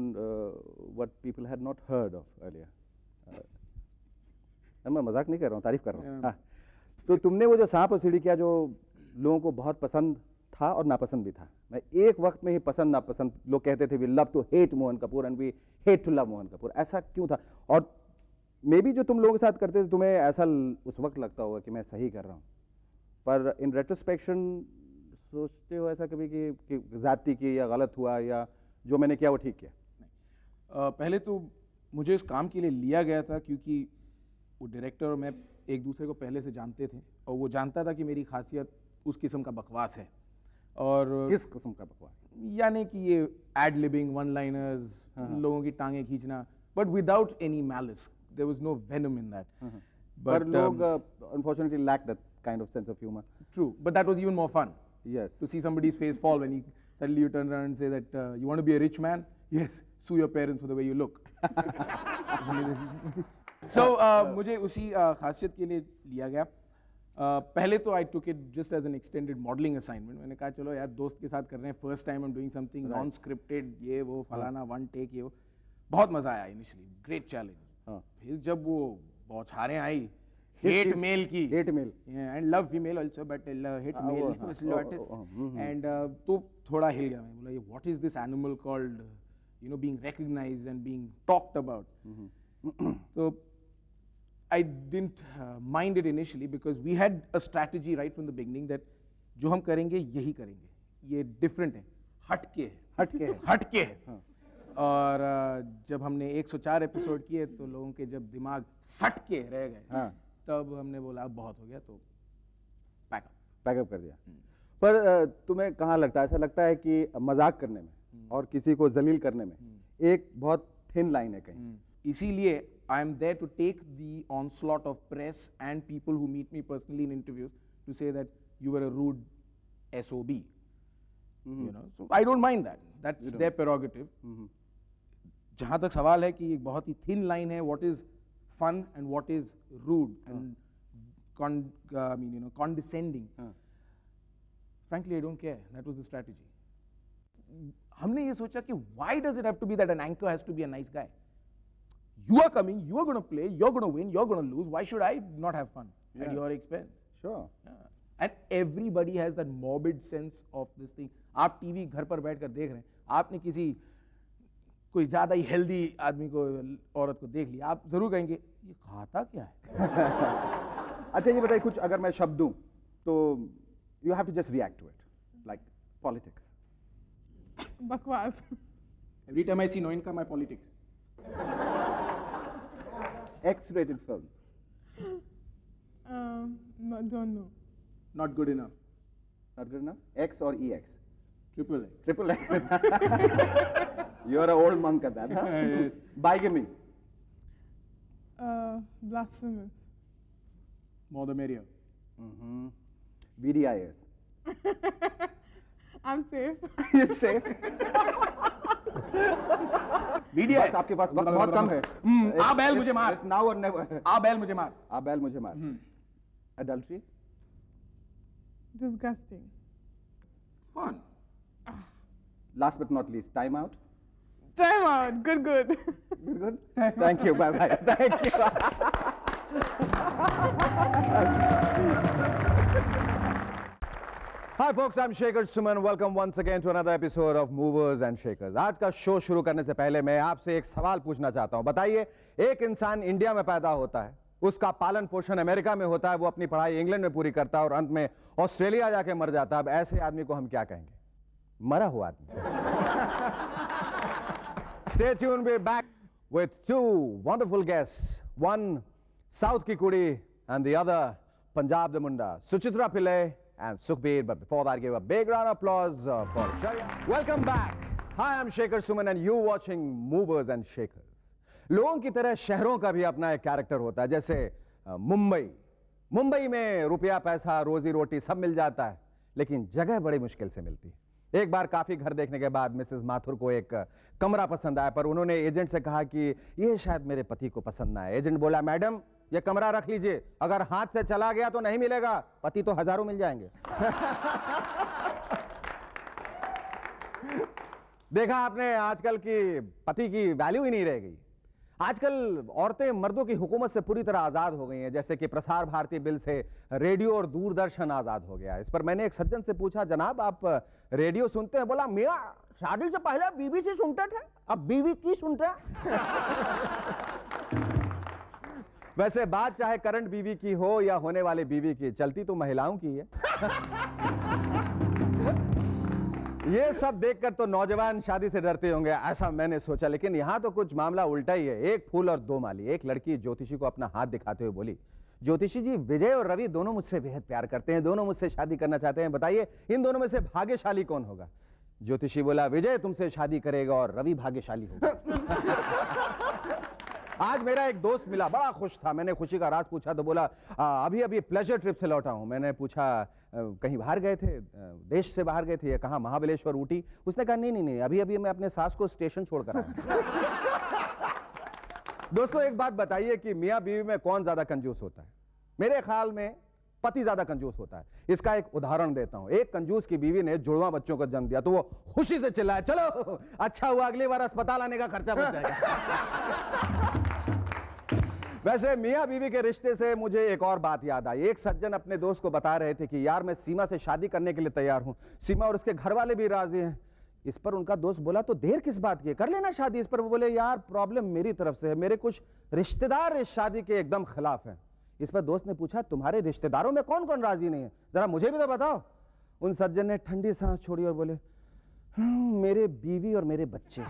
what people had not heard of earlier. मैं मजाक नहीं कर रहा हूँ, तारीफ कर रहा हूँ। हाँ, तो तुमने वो जो सांप और सीढ़ी किया जो लोगों को बहुत पसंद था और नापसंद भी था। मैं एक वक्त में ही पसंद नापसंद, लोग कहते थे we love to hate Mohan Kapoor and we hate to love Mohan Kapoor. ऐसा क्यों था? और मे बी जो तुम लोगों के साथ करते थे तुम्हें ऐसा उस वक्त लगता होगा कि मैं सही कर रहा हूँ, पर इन रेट्रोस्पेक्शन सोचते हो ऐसा कभी कि ज़्यादती की या गलत हुआ या जो मैंने किया वो ठीक किया? पहले तो मुझे इस काम के लिए लिया गया था क्योंकि वो डायरेक्टर और मैं एक दूसरे को पहले से जानते थे और वो जानता था कि मेरी खासियत उस किस्म का बकवास है। और किस किस्म का बकवास? यानी कि ये एड लिबिंग, वन लाइनर्स, लोगों की टांगें खींचना, but without any malice, there was no venom in that. But लोग unfortunately lack that kind of sense of humor. True, but that was even more fun. Yes. To see somebody's face fall when suddenly you turn around and say that you want to be a rich man? Yes, sue your parents for the way you look. So मुझे उसी खासियत के लिए लिया गया। पहले तो I took it just as an extended modelling assignment. मैंने कहा चलो यार दोस्त के साथ कर रहे हैं, first time I am doing something non scripted, ये वो फलाना, वन टेक, ये वो। बहुत मजा आया इनिशियली, ग्रेट चैलेंज। फिर जब वो बौछारें आई हेट मेल की, hate mail and love female also, but hate mail and तो थोड़ा हिल गया। मैं बोला ये what is this animal called you know being recognised and being talked about. So I didn't mind it initially because we had a strategy right from the beginning that जो हम करेंगे यही करेंगे, ये different है, हटके है। और जब हमने 104 एपिसोड किए तो लोगों के जब दिमाग सट के रह गए, तब हमने बोला अब बहुत हो गया, तो पैकअप कर दिया। पर तुम्हें कहाँ लगता है, ऐसा लगता है कि मजाक करने में और किसी को जलील करने में एक बहुत थिन लाइन है कहीं? इसीलिए I am there to take the onslaught of press and people who meet me personally in interviews to say that you were a rude SOB. You know, so I don't mind that. That's their prerogative. जहाँ तक सवाल है कि एक बहुत ही thin line है, what is fun and what is rude and condescending. Frankly, I don't care. That was the strategy. हमने ये सोचा कि why does it have to be that an anchor has to be a nice guy? You are coming, you are going to play, you're going to win, you're going to lose. Why should I not have fun at your expense? Sure. And everybody has that morbid sense of this thing. आप TV घर पर बैठकर देख रहे हैं, आपने कोई ज़्यादा ही हेल्दी आदमी को, औरत को देख लिया, आप जरूर कहेंगे ये खाता क्या है? अच्छा ये बताइए, कुछ अगर मैं शब्द दूं तो you have to just react to it, like politics. बकवास। Every time I see Noinka, my politics. X-rated film. No, don't know. Not good enough. Not good enough? X or EX? Triple X. Triple X. You're an old monk at that, huh? Bigamy. Blasphemous. More the merrier. VDIS. I'm safe. You're safe. VDIS. बस आपके पास वक्त बहुत कम है। आ बैल मुझे मार। Now or never. आ बैल मुझे मार। आ बैल मुझे मार। Adultery. Disgusting. Fun. Last but not least, time out. Time out. Good, good. Good, good. Thank you. Bye bye. Thank you. Hi folks, I'm Shekhar Suman. Welcome once again to another episode of Movers and Shakers. आज का show शुरू करने से पहले मैं आपसे एक सवाल पूछना चाहता हूं. बताइए, एक इंसान इंडिया में पैदा होता है, उसका पालन पोषण अमेरिका में होता है, वो अपनी पढ़ाई इंग्लैंड में पूरी करता है और अंत में ऑस्ट्रेलिया जाके मर जाता है. अब ऐसे आदमी को हम क्या कहेंगे? मरा हुआ आदमी. Stay tuned, we're back with two wonderful guests. One South की कुड़ी and the other Punjab the Munda. Suchitra Pillai and Sukhbir. But before that, give a big round of applause for Shaya. Welcome back. Hi, I'm Shekhar Suman and you watching Movers and Shakers. लोगों की तरह शहरों का भी अपना एक character होता है. जैसे मुंबई में रुपया पैसा रोजी रोटी सब मिल जाता है, लेकिन जगह बड़ी मुश्किल से मिलती है. एक बार काफी घर देखने के बाद मिसेस माथुर को एक कमरा पसंद आया, पर उन्होंने एजेंट से कहा कि ये शायद मेरे पति को पसंद ना आए. एजेंट बोला, मैडम ये कमरा रख लीजिए, अगर हाथ से चला गया तो नहीं मिलेगा, पति तो हजारों मिल जाएंगे. देखा आपने, आजकल की पति की वैल्यू ही नहीं रह गई. आजकल औरतें मर्दों की हुकूमत से पूरी तरह आजाद हो गई हैं. जैसे कि प्रसार भारती बिल से रेडियो और दूरदर्शन आजाद हो गया. इस पर मैंने एक सज्जन से पूछा, जनाब आप रेडियो सुनते हैं? बोला, मियां शादी से पहले बीबीसी सुनते थे, अब बीवी की सुनते हैं. वैसे बात चाहे करंट बीवी की हो या होने वाली बीवी की, चलती तो महिलाओं की है. ये सब देखकर तो नौजवान शादी से डरते होंगे, ऐसा मैंने सोचा. लेकिन यहां तो कुछ मामला उल्टा ही है. एक फूल और दो माली. एक लड़की ज्योतिषी को अपना हाथ दिखाते हुए बोली, ज्योतिषी जी विजय और रवि दोनों मुझसे बेहद प्यार करते हैं, दोनों मुझसे शादी करना चाहते हैं, बताइए इन दोनों में से भाग्यशाली कौन होगा? ज्योतिषी बोला, विजय तुमसे शादी करेगा और रवि भाग्यशाली होगा. आज मेरा एक दोस्त मिला, बड़ा खुश था. मैंने खुशी का राज पूछा तो बोला, अभी अभी प्लेजर ट्रिप से लौटा हूं. मैंने पूछा, कहीं बाहर गए थे, देश से बाहर गए थे? ये कहाँ, महाबलेश्वर, ऊटी? उसने कहा, नहीं, अभी अभी मैं अपने सास को स्टेशन छोड़कर आया. दोस्तों एक बात बताइए कि मियाँ बीवी में कौन ज्यादा कंजूस होता है? मेरे ख्याल में पति ज्यादा कंजूस होता है. इसका एक उदाहरण देता हूं. एक कंजूस की बीवी ने जुड़वा बच्चों को जन्म दिया तो वो खुशी से चिल्लाया, चलो अच्छा हुआ, अगली बार अस्पताल आने का खर्चा बच जाएगा. वैसे मियाँ बीवी के रिश्ते से मुझे एक और बात याद आई. एक सज्जन अपने दोस्त को बता रहे थे कि यार मैं सीमा से शादी करने के लिए तैयार हूं, सीमा और उसके घर वाले भी राजी हैं. इस पर उनका दोस्त बोला, तो देर किस बात की, कर लेना शादी. इस पर वो बोले, यार प्रॉब्लम मेरी तरफ से है, मेरे कुछ रिश्तेदार इस शादी के एकदम खिलाफ हैं. इस पर दोस्त ने पूछा, तुम्हारे रिश्तेदारों में कौन कौन राजी नहीं है, जरा मुझे भी तो बताओ. उन सज्जन ने ठंडी सांस छोड़ी और बोले, मेरे बीवी और मेरे बच्चे.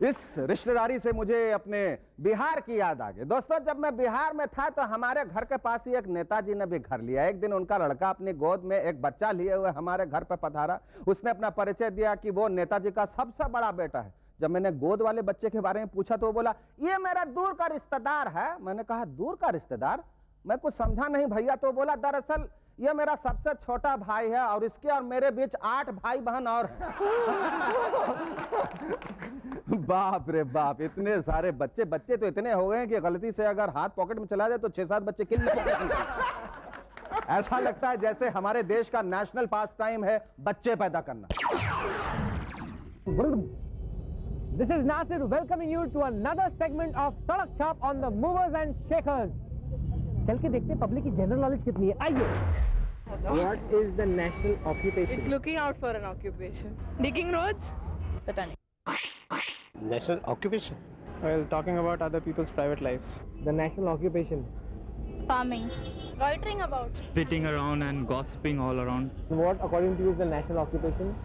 इस रिश्तेदारी से मुझे अपने बिहार की याद आ गई. दोस्तों जब मैं बिहार में था तो हमारे घर के पास ही एक नेताजी ने भी घर लिया. एक दिन उनका लड़का अपनी गोद में एक बच्चा लिए हुए हमारे घर पर पधारा. उसने अपना परिचय दिया कि वो नेताजी का सबसे बड़ा बेटा है. जब मैंने गोद वाले बच्चे के बारे में पूछा तो वो बोला, ये मेरा दूर का रिश्तेदार है. मैंने कहा, दूर का रिश्तेदार? मैं कुछ समझा नहीं भैया. तो बोला, दरअसल ये मेरा सबसे छोटा भाई है और इसके और मेरे बीच 8 भाई बहन और हैं. बाप रे बाप, इतने सारे बच्चे. बच्चे तो इतने हो गए हैं कि गलती से अगर हाथ पॉकेट में चला जाए तो 6-7 बच्चे किल पॉकेट. ऐसा लगता है जैसे हमारे देश का नेशनल पास टाइम है बच्चे पैदा करना. This is Nasir welcoming you to another segment of Sadak Chhap on the Movers and Shakers. चल के देखते हैं पब्लिक की जनरल नॉलेज कितनी है. आइए. What is the national occupation? It's looking out for an occupation. Digging roads? Pata nahi. National occupation? Well, talking about other people's private lives. The national occupation. Farming. Loitering about. Splitting around and gossiping all around. What, according to you, is the national occupation?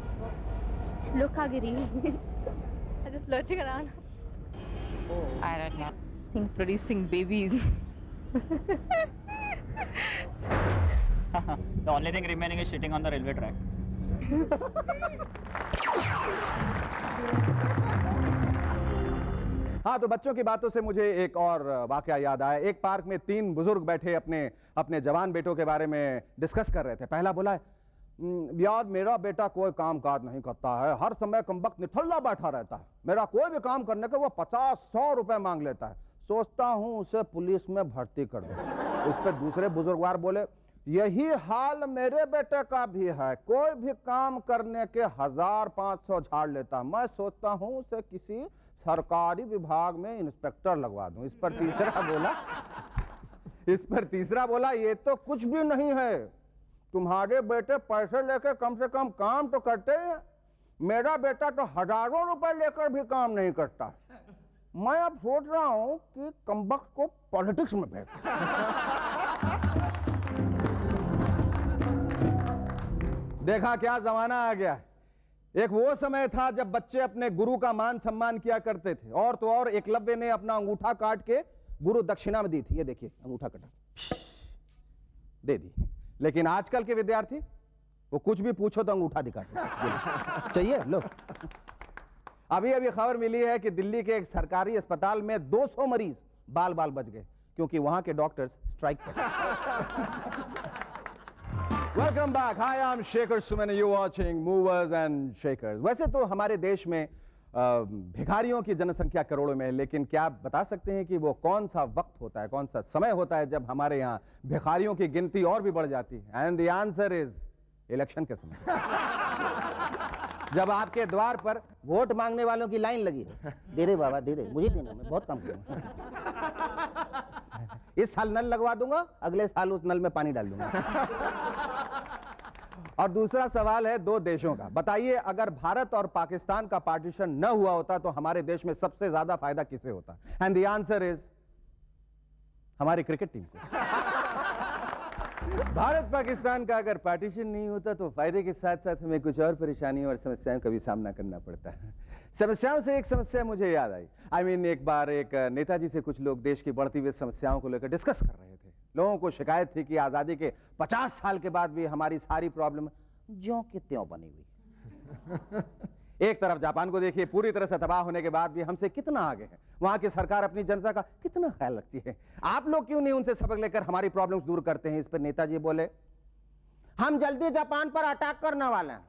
Lukhagiri. Just flirting around. I don't know. I think producing babies. The only thing remaining is shitting on the railway track. हाँ, तो बच्चों की बातों से मुझे एक और वाकया याद आया. एक पार्क में 3 बुजुर्ग बैठे अपने जवान बेटों के बारे में डिस्कस कर रहे थे. पहला बोला, यार मेरा बेटा कोई काम काज नहीं करता है, हर समय कमबख्त निठल्ला बैठा रहता है, मेरा कोई भी काम करने के वो 50-100 रुपए मांग लेता है, सोचता हूँ उसे पुलिस में भर्ती कर दो. इस पर दूसरे बुजुर्गवार बोले, यही हाल मेरे बेटे का भी है। कोई भी काम करने के 1500 झाड़ लेता। मैं सोचता हूं उसे किसी सरकारी विभाग में इंस्पेक्टर लगवा दूं। इस पर तीसरा बोला ये तो कुछ भी नहीं है, तुम्हारे बेटे पैसे लेकर कम से कम काम तो करते हैं, मेरा बेटा तो हजारों रुपए लेकर भी काम नहीं करता। मैं अब सोच रहा हूं कि कमबख्त को पॉलिटिक्स में भेज। देखा क्या जमाना आ गया। एक वो समय था जब बच्चे अपने गुरु का मान सम्मान किया करते थे, और तो और एकलव्य ने अपना अंगूठा काट के गुरु दक्षिणा में दी थी। ये देखिए अंगूठा कटा दे दी। लेकिन आजकल के विद्यार्थी वो कुछ भी पूछो तो अंगूठा दिखाते। चाहिए लो। अभी अभी खबर मिली है कि दिल्ली के एक सरकारी अस्पताल में 200 मरीज बाल बाल बच गए क्योंकि वहां के डॉक्टर्स स्ट्राइक कर। Welcome back. Hi I am Shekhar Suman, you watching movers and shakers. वैसे तो हमारे देश में भिखारियों की जनसंख्या करोड़ों में है, लेकिन क्या आप बता सकते हैं कि वो कौन सा वक्त होता है, कौन सा समय होता है जब हमारे यहाँ भिखारियों की गिनती और भी बढ़ जाती है? And the answer is election के समय। जब आपके द्वार पर वोट मांगने वालों की लाइन लगी है, दे दे बाबा दे दे, मुझे देना, मैं बहुत काम करूंगा। इस साल नल लगवा दूंगा, अगले साल उस नल में पानी डाल दूंगा। और दूसरा सवाल है दो देशों का। बताइए अगर भारत और पाकिस्तान का पार्टीशन न हुआ होता तो हमारे देश में सबसे ज्यादा फायदा किसे होता? एंड द आंसर इज हमारी क्रिकेट टीम को। भारत पाकिस्तान का अगर पार्टीशन नहीं होता तो फायदे के साथ साथ हमें कुछ और परेशानियों और समस्याओं का भी सामना करना पड़ता है। समस्याओं से एक समस्या मुझे याद आई। एक बार एक नेताजी से कुछ लोग देश की बढ़ती हुई समस्याओं को लेकर डिस्कस कर रहे थे। लोगों को शिकायत थी कि आज़ादी के 50 साल के बाद भी हमारी सारी प्रॉब्लम ज्यों की त्यों बनी हुई। एक तरफ जापान को देखिए, पूरी तरह से तबाह होने के बाद भी हमसे कितना आगे है। वहां की सरकार अपनी जनता का कितना ख्याल रखती है। आप लोग क्यों नहीं उनसे सबक लेकर हमारी प्रॉब्लम्स दूर करते हैं? इस पर नेताजी बोले, हम जल्दी जापान पर अटैक करने वाले हैं।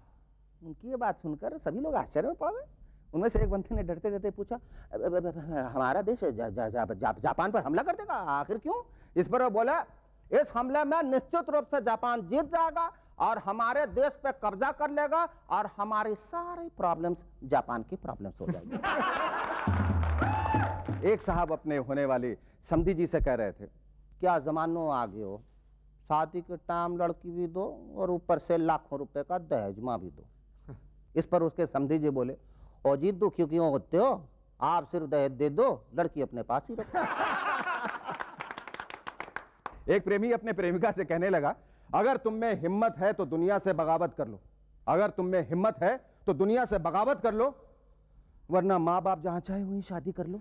उनकी ये बात सुनकर सभी लोग आश्चर्य में पड़ गए। उनमें से एक बंदे ने डरते डरते पूछा, हमारा देश जापान पर हमला कर देगा? आखिर क्यों? इस पर वो बोला, इस हमले में निश्चित रूप से जापान जीत जाएगा और हमारे देश पे कब्जा कर लेगा और हमारी सारी प्रॉब्लम्स जापान की प्रॉब्लम्स हो जाएगी। एक साहब अपने होने वाली समधी जी से कह रहे थे, क्या जमानो आ गए हो, शादी के टाइम लड़की भी दो और ऊपर से लाखों रुपए का दहेजमा भी दो। इस पर उसके समधी जी बोले, ओ जी दुखी क्यों होते हो, आप सिर्फ दहेज दे दो, लड़की अपने पास ही रखो। एक प्रेमी अपने प्रेमिका से कहने लगा, अगर तुम में हिम्मत है तो दुनिया से बगावत कर लो, अगर तुम में हिम्मत है तो दुनिया से बगावत कर लो, वरना माँ बाप जहां चाहे वहीं शादी कर लो।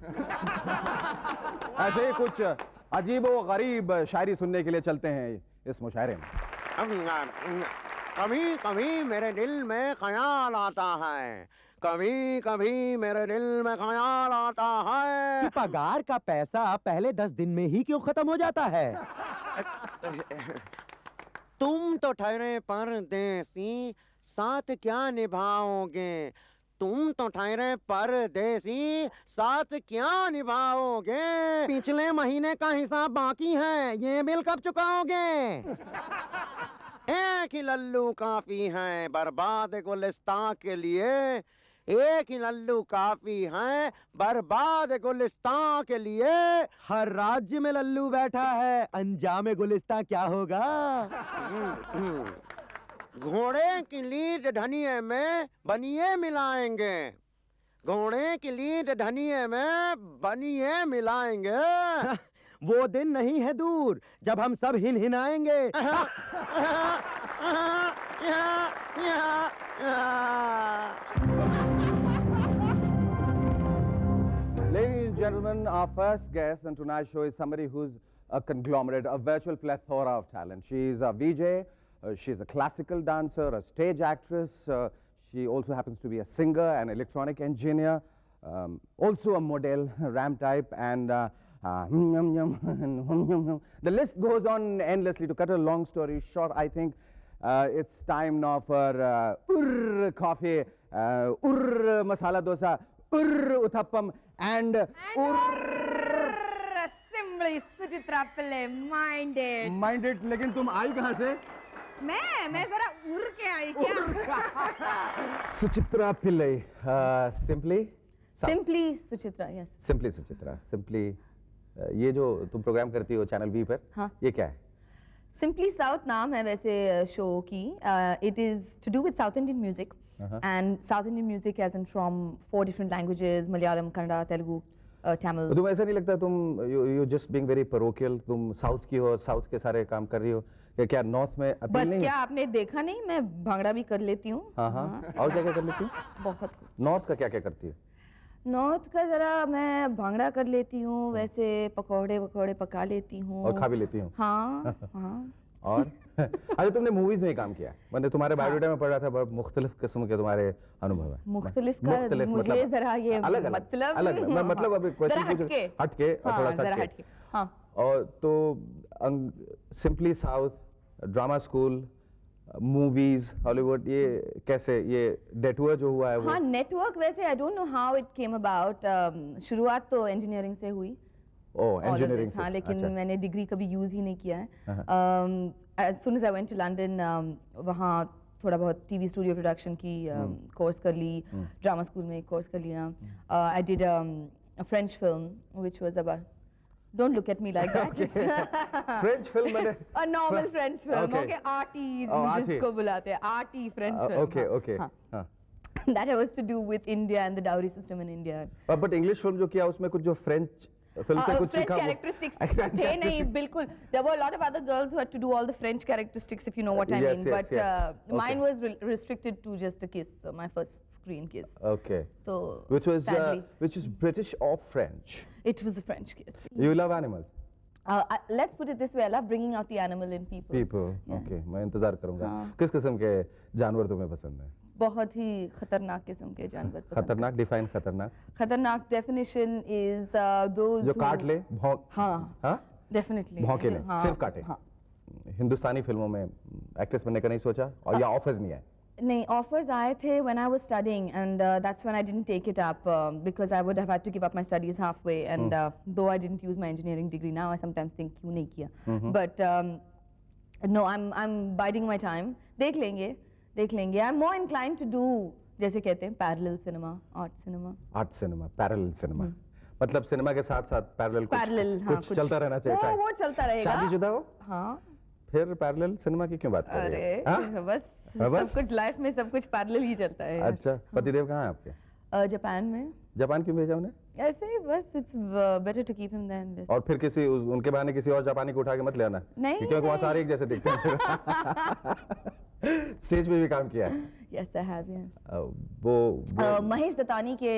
ऐसे ही कुछ अजीब व गरीब शायरी सुनने के लिए चलते हैं इस मुशायरे में। कभी कभी मेरे दिल में ख्याल आता है, कभी कभी मेरे दिल में ख्याल आता है, पगार का पैसा पहले 10 दिन में ही क्यों खत्म हो जाता है? तुम तो ठहरे परदेसी, साथ क्या निभाओगे? तुम तो ठहरे परदेसी, साथ क्या निभाओगे? पिछले महीने का हिसाब बाकी है, ये बिल कब चुकाओगे? एक ही लल्लू काफी है बर्बाद गुलिस्तां के लिए, एक ही लल्लू काफी है बर्बाद गुलिस्तां के लिए। हर राज्य में लल्लू बैठा है, अंजाम गुलिस्तां क्या होगा? घोड़े की लीद धनिये में बनिए मिलाएंगे, घोड़े की लीद धनिये में बनिए मिलाएंगे। वो दिन नहीं है दूर जब हम सब हिन हिनाएंगे। Ladies and gentlemen, our first guest on tonight's show is somebody who's a conglomerate, a virtual plethora of talent. She's a VJ, she's a classical dancer, a stage actress, she also happens to be a singer, an electronic engineer, also a model, ramp type, and the list goes on endlessly. To cut a long story short, I think it's time now for Urr coffee, Urr masala dosa, Urr uttappam, and Urr Simran Suchitra Pillai minded. Minded, लेकिन तुम आई कहाँ से? मैं जरा उड़ के आई क्या? Suchitra Pillai, simply Suchitra, yes. Simply Suchitra, simply. ये जो तुम प्रोग्राम करती हो चैनल वी पर, हाँ। ये क्या है? सिंपली साउथ नाम है वैसे शो की। It is to do with South Indian music and South Indian music as in from 4 different languages, Malayalam, Kannada, Telugu, Tamil. तुम ऐसा नहीं लगता तुम you just being very parochial, तुम साउथ की हो और साउथ के सारे काम कर रही हो, क्या नॉर्थ में अपील बस नहीं? क्या आपने देखा नहीं, मैं भांगड़ा भी कर लेती हूँ। हाँ, और क्या क्या कर लेती हो? बहुत कुछ। नॉर्थ का क्या क्या करती है? नॉर्थ का जरा मैं भांगड़ा कर लेती हूँ, वैसे पकौड़े वकौड़े पका लेती हूँ और खा भी लेती हूँ। हाँ हाँ। और अच्छा, तुमने मूवीज में काम किया है, मैंने तुम्हारे बायोडाटा में पढ़ा था, बहुत मुख्तलिफ किस्म के तुम्हारे अनुभव है। मुख्तलिफ का मुझे जरा ये अलग मतलब अलग मैं मतलब अभी क्वेश्चन पूछ हटके और थोड़ा सा हटके। हाँ। और तो simply south, drama school, movies, Hollywood, ये कैसे ये डेटूर जो हुआ है वो? हाँ, नेटवर्क वैसे I don't know how it came about. शुरुआत तो इंजीनियरिंग से हुई। इंजीनियरिंग से। हाँ, लेकिन अच्छा। मैंने डिग्री कभी यूज ही नहीं किया है। As soon as I went to London, वहाँ थोड़ा बहुत टीवी स्टूडियो प्रोडक्शन की कोर्स कर ली, ड्रामा स्कूल में एक कोर्स कर लिया। I did a French film which was about, don't look at me like that. French film मैंने a normal French film, Okay. okay, arty arty. जिसको बुलाते हैं, arty French film. okay, हाँ, okay. हाँ. हाँ। That was to do with India and the dowry system in India. But English film जो किया उसमें कुछ जो फ्रेंच फिल्म से कुछ French सीखा वो- characteristics French थे नहीं, characteristics। बिल्कुल. There were a lot of other girls who had to do all the French characteristics, if you know what I Yes, mean. yes, But yes. mine was restricted to just a kiss, my first screen kiss. Okay. So Which sadly, is British or French? it was a French kiss. You love animals? Let's put it this way, I love bringing out the animal in people. People. Yes. Okay. मैं इंतजार करूंगा। हाँ। किस किस्म के जानवर तुम्हें पसंद है? बहुत ही खतरनाक किस्म के जानवर पसंद हैं। खतरनाक, डिफाइन खतरनाक। खतरनाक definition is those जो who- काट ले, भौंक। हाँ, हाँ? definitely. भौंके ले, हाँ, सिर्फ काटे। हाँ। हिंदुस्तानी फिल्मों में एक्ट्रेस बनने का नहीं सोचा और या ऑफर्स नहीं आए? नहीं, offers आए थे when I was studying, and that's when I didn't take it up because I would have had to give up my studies halfway. And though I didn't use my engineering degree, now I sometimes think क्यों नहीं किया. But no, I'm biding my time. देख लेंगे. I'm more inclined to do जैसे कहते हैं parallel cinema, art cinema. Art cinema, parallel cinema. मतलब cinema के साथ साथ पैरेलल Parallel, हाँ, कुछ चलता रहना चाहिए। वो चलता रहेगा। शादीशुदा हो? हाँ। फिर पैरेलल सिनेमा की क्यों बात कर रहे अरे हो? हाँ? बस बस? सब कुछ लाइफ में सब कुछ पैरेलल ही चलता है। अच्छा, पतिदेव कहाँ है आपके? जापान में। जापान क्यों भेजा उन्हें? ऐसे ही बस, it's better to keep him there. और फिर किसी उनके बहाने किसी और जापानी को उठा के मत ले आना। नहीं, क्योंकि वहाँ सारे एक जैसे दिखते हैं। स्टेज पे भी काम किया है। Yes, I have, yes. वो Mahesh Dattani के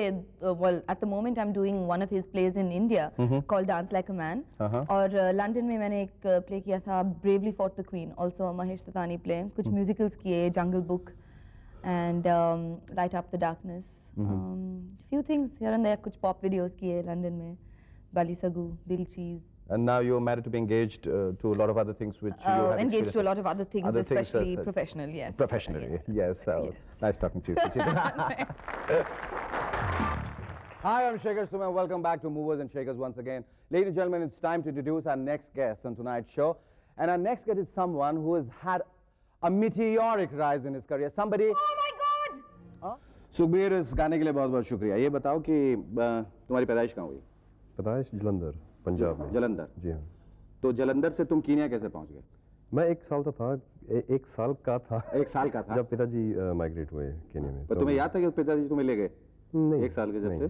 well, at the moment I'm doing one of his plays in India called Dance Like a Man. और लंदन में मैंने एक प्ले किया था Bravely Fought the Queen, also a Mahesh Dattani play. कुछ musicals किए, Jungle Book and Light Up the Darkness. Few things here and there, कुछ pop videos किए लंदन में, Bali Sagu, Dil Cheese. And now you're married to be engaged to a lot of other things which you have Engaged to a lot of other things, Other things, especially yes, professional, yes. Professionally, yes. Nice talking to you, Suchita. Hi, I'm Shekhar Suman. Welcome back to Movers and Shakers once again. Ladies and gentlemen, it's time to introduce our next guest on tonight's show. And our next guest is someone who has had a meteoric rise in his career. Somebody... Oh my God! Sukhbir, इस गाने के लिए बहुत बहुत शुक्रिया। ये बताओ कि तुम्हारी पैदाइश कहाँ हुई? पैदाइश जलंधर, पंजाब में। जलंधर? जी हाँ। तो जलंधर से तुम कीनिया कैसे पहुंच गए? मैं एक साल का था एक साल का था जब पिताजी माइग्रेट हुए केन्या में। तो तुम्हें याद था कि पिताजी तुम्हें ले गए? नहीं, एक साल के जब थे?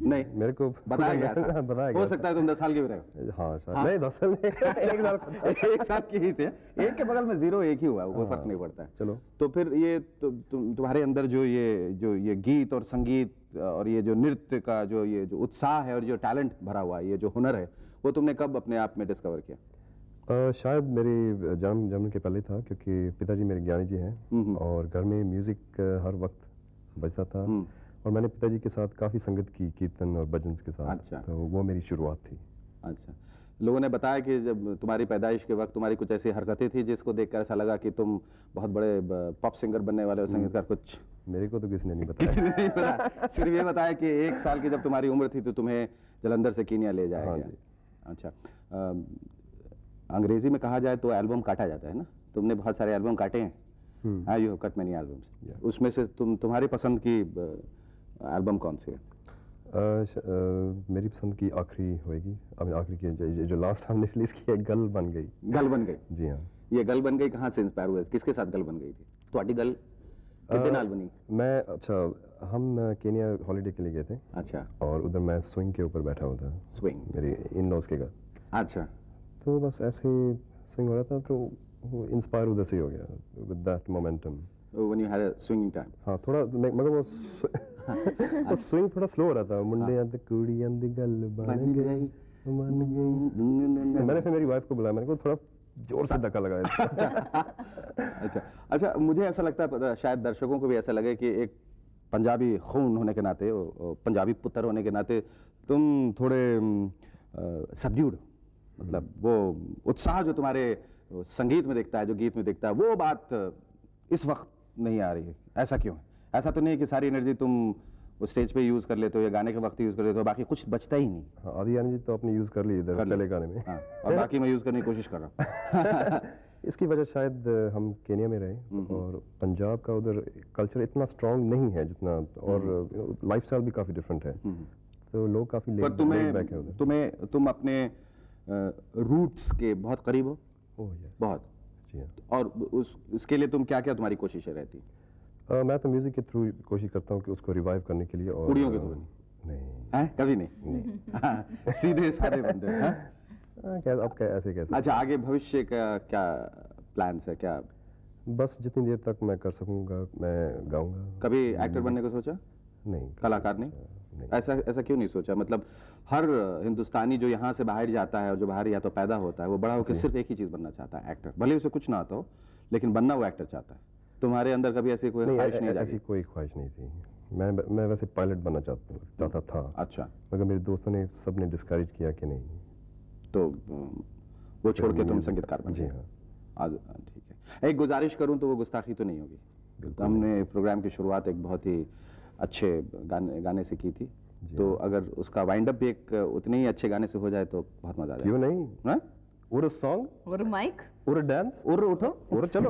नहीं, मेरे को बताया गया था। बताया हो गया सकता है तुम 10 साल के भी रहे। हाँ शायद नहीं, 10 साल नहीं, एक साल एक साल के ही थे। एक के बगल में 0 एक ही हुआ है, कोई फर्क नहीं पड़ता है। चलो। तो फिर ये तुम्हारे अंदर जो ये गीत और संगीत और ये जो नृत्य का जो उत्साह है और जो टैलेंट भरा हुआ है, ये जो हुनर है, वो तुमने कब अपने आप में डिस्कवर किया? शायद मेरी जन्म के पहले था, क्योंकि पिताजी मेरे ज्ञानी जी हैं और घर में म्यूजिक हर वक्त बजता था और मैंने पिताजी के साथ काफ़ी संगत की, कीर्तन और भजन के साथ। अच्छा। तो वो मेरी शुरुआत थी। अच्छा, लोगों ने बताया कि जब तुम्हारी पैदाइश के वक्त तुम्हारी कुछ ऐसी हरकतें थी जिसको देखकर ऐसा लगा कि तुम बहुत बड़े पॉप सिंगर बनने वाले हो, संगीतकार। कुछ मेरे को तो किसी ने नहीं बताया। किसी ने नहीं बताया, सिर्फ ये बताया कि 1 साल की जब तुम्हारी उम्र थी तो तुम्हें जलंधर से कीनिया ले जाया गया। अच्छा, अंग्रेजी में कहा जाए तो एल्बम काटा जाता है ना, तुमने बहुत सारे एल्बम काटे हैं। हाँ, you have cut many albums. उसमें से तुम्हारी पसंद की एल्बम कौन सी है? मेरी पसंद की आखिरी होएगी, अब आखिरी की जो लास्ट हमने रिलीज की है, गल बन गई। गल बन गई, जी हाँ। ये गल बन गई कहाँ से इंस्पायर हुए, किसके साथ गल बन गई थी? ਤੁਹਾਡੀ गल कितने नाल बनी? मैं अच्छा, हम केनिया हॉलीडे के लिए गए थे। अच्छा। और उधर मैं स्विंग के ऊपर बैठा हुआ था, स्विंग, मेरे इन लॉज के घर। अच्छा। तो बस ऐसे ही स्विंग हो रहा था, तो वो इंस्पायर उधर से ही हो गया, with that momentum. When you had a swinging time. हाँ, थोड़ा मगर वो स्विंग थोड़ा स्लो हो रहा था। मुंडियां ते कुड़ियां दी गल बन गई, मन गई। तो मैंने फिर मेरी वाइफ को बुलाया, मैंने कहा थोड़ा जोर से धक्का लगाया। अच्छा अच्छा, मुझे ऐसा लगता है शायद दर्शकों को भी ऐसा लगे कि एक पंजाबी खून होने के नाते, पंजाबी पुत्र होने के नाते तुम थोड़े सबड्यूड, मतलब वो उत्साह जो तुम्हारे संगीत में दिखता है, जो गीत में दिखता है, वो बात इस वक्त नहीं आ रही है। ऐसा क्यों है? ऐसा तो नहीं है कि सारी एनर्जी तुम वो स्टेज पे यूज कर लेते हो या गाने के वक्त यूज कर लेते हो, बाकी कुछ बचता ही नहीं? हाँ, आधी एनर्जी तो आपने यूज कर ली इधर पहले गाने में। हाँ, और बाकी मैं यूज करने की कोशिश कर रहा हूँ। इसकी वजह शायद हम केनिया में रहे और पंजाब का उधर कल्चर इतना स्ट्रांग नहीं है जितना, और लाइफस्टाइल भी काफी डिफरेंट है, तो लोग काफी लेट बैक है उधर। तुम अपने रूट्स के बहुत करीब हो? बहुत। जी हाँ। और उसके लिए तुम क्या क्या तुम्हारी कोशिशें रहती? मैं तो म्यूजिक के थ्रू कोशिश करता हूँ कि उसको रिवाइव करने के लिए। और कुड़ियों के थ्रू? नहीं है, कभी नहीं। सीधे साधे बंदे हैं। अब ऐसे कैसे? अच्छा, आगे भविष्य का क्या प्लान्स है? क्या बस जितनी देर तक मैं कर सकूंगा मैं गाऊंगा। कभी एक्टर बनने को सोचा? नहीं। कलाकार नहीं? ऐसा क्यों नहीं सोचा? मतलब हर हिंदुस्तानी जो यहाँ से बाहर जाता है और जो बाहर या तो पैदा होता है, वो बड़ा होकर सिर्फ एक ही चीज बनना चाहता है, एक्टर। भले उसे कुछ ना आता हो, लेकिन बनना वो एक्टर चाहता है। तुम्हारे अंदर कभी ऐसी कोई ख्वाहिश नहीं जागी? ऐसी कोई ख्वाहिश नहीं थी। मैं वैसे पायलट बनना चाहता था। अच्छा। मगर मेरे दोस्तों ने सब ने डिस्करेज किया कि नहीं, तो वो छोड़ के तुम संगीतकार बन? जी हाँ। ठीक है। एक गुजारिश करूं तो वो गुस्ताखी तो नहीं होगी? तो हमने प्रोग्राम की शुरुआत एक बहुत ही अच्छे गाने से की थी, तो अगर उसका वाइंड अप भी एक उतने ही अच्छे गाने से हो जाए तो बहुत मजा आ जाए। क्यों नहीं? हाँ? और सॉन्ग और माइक और डांस और उठो और चलो।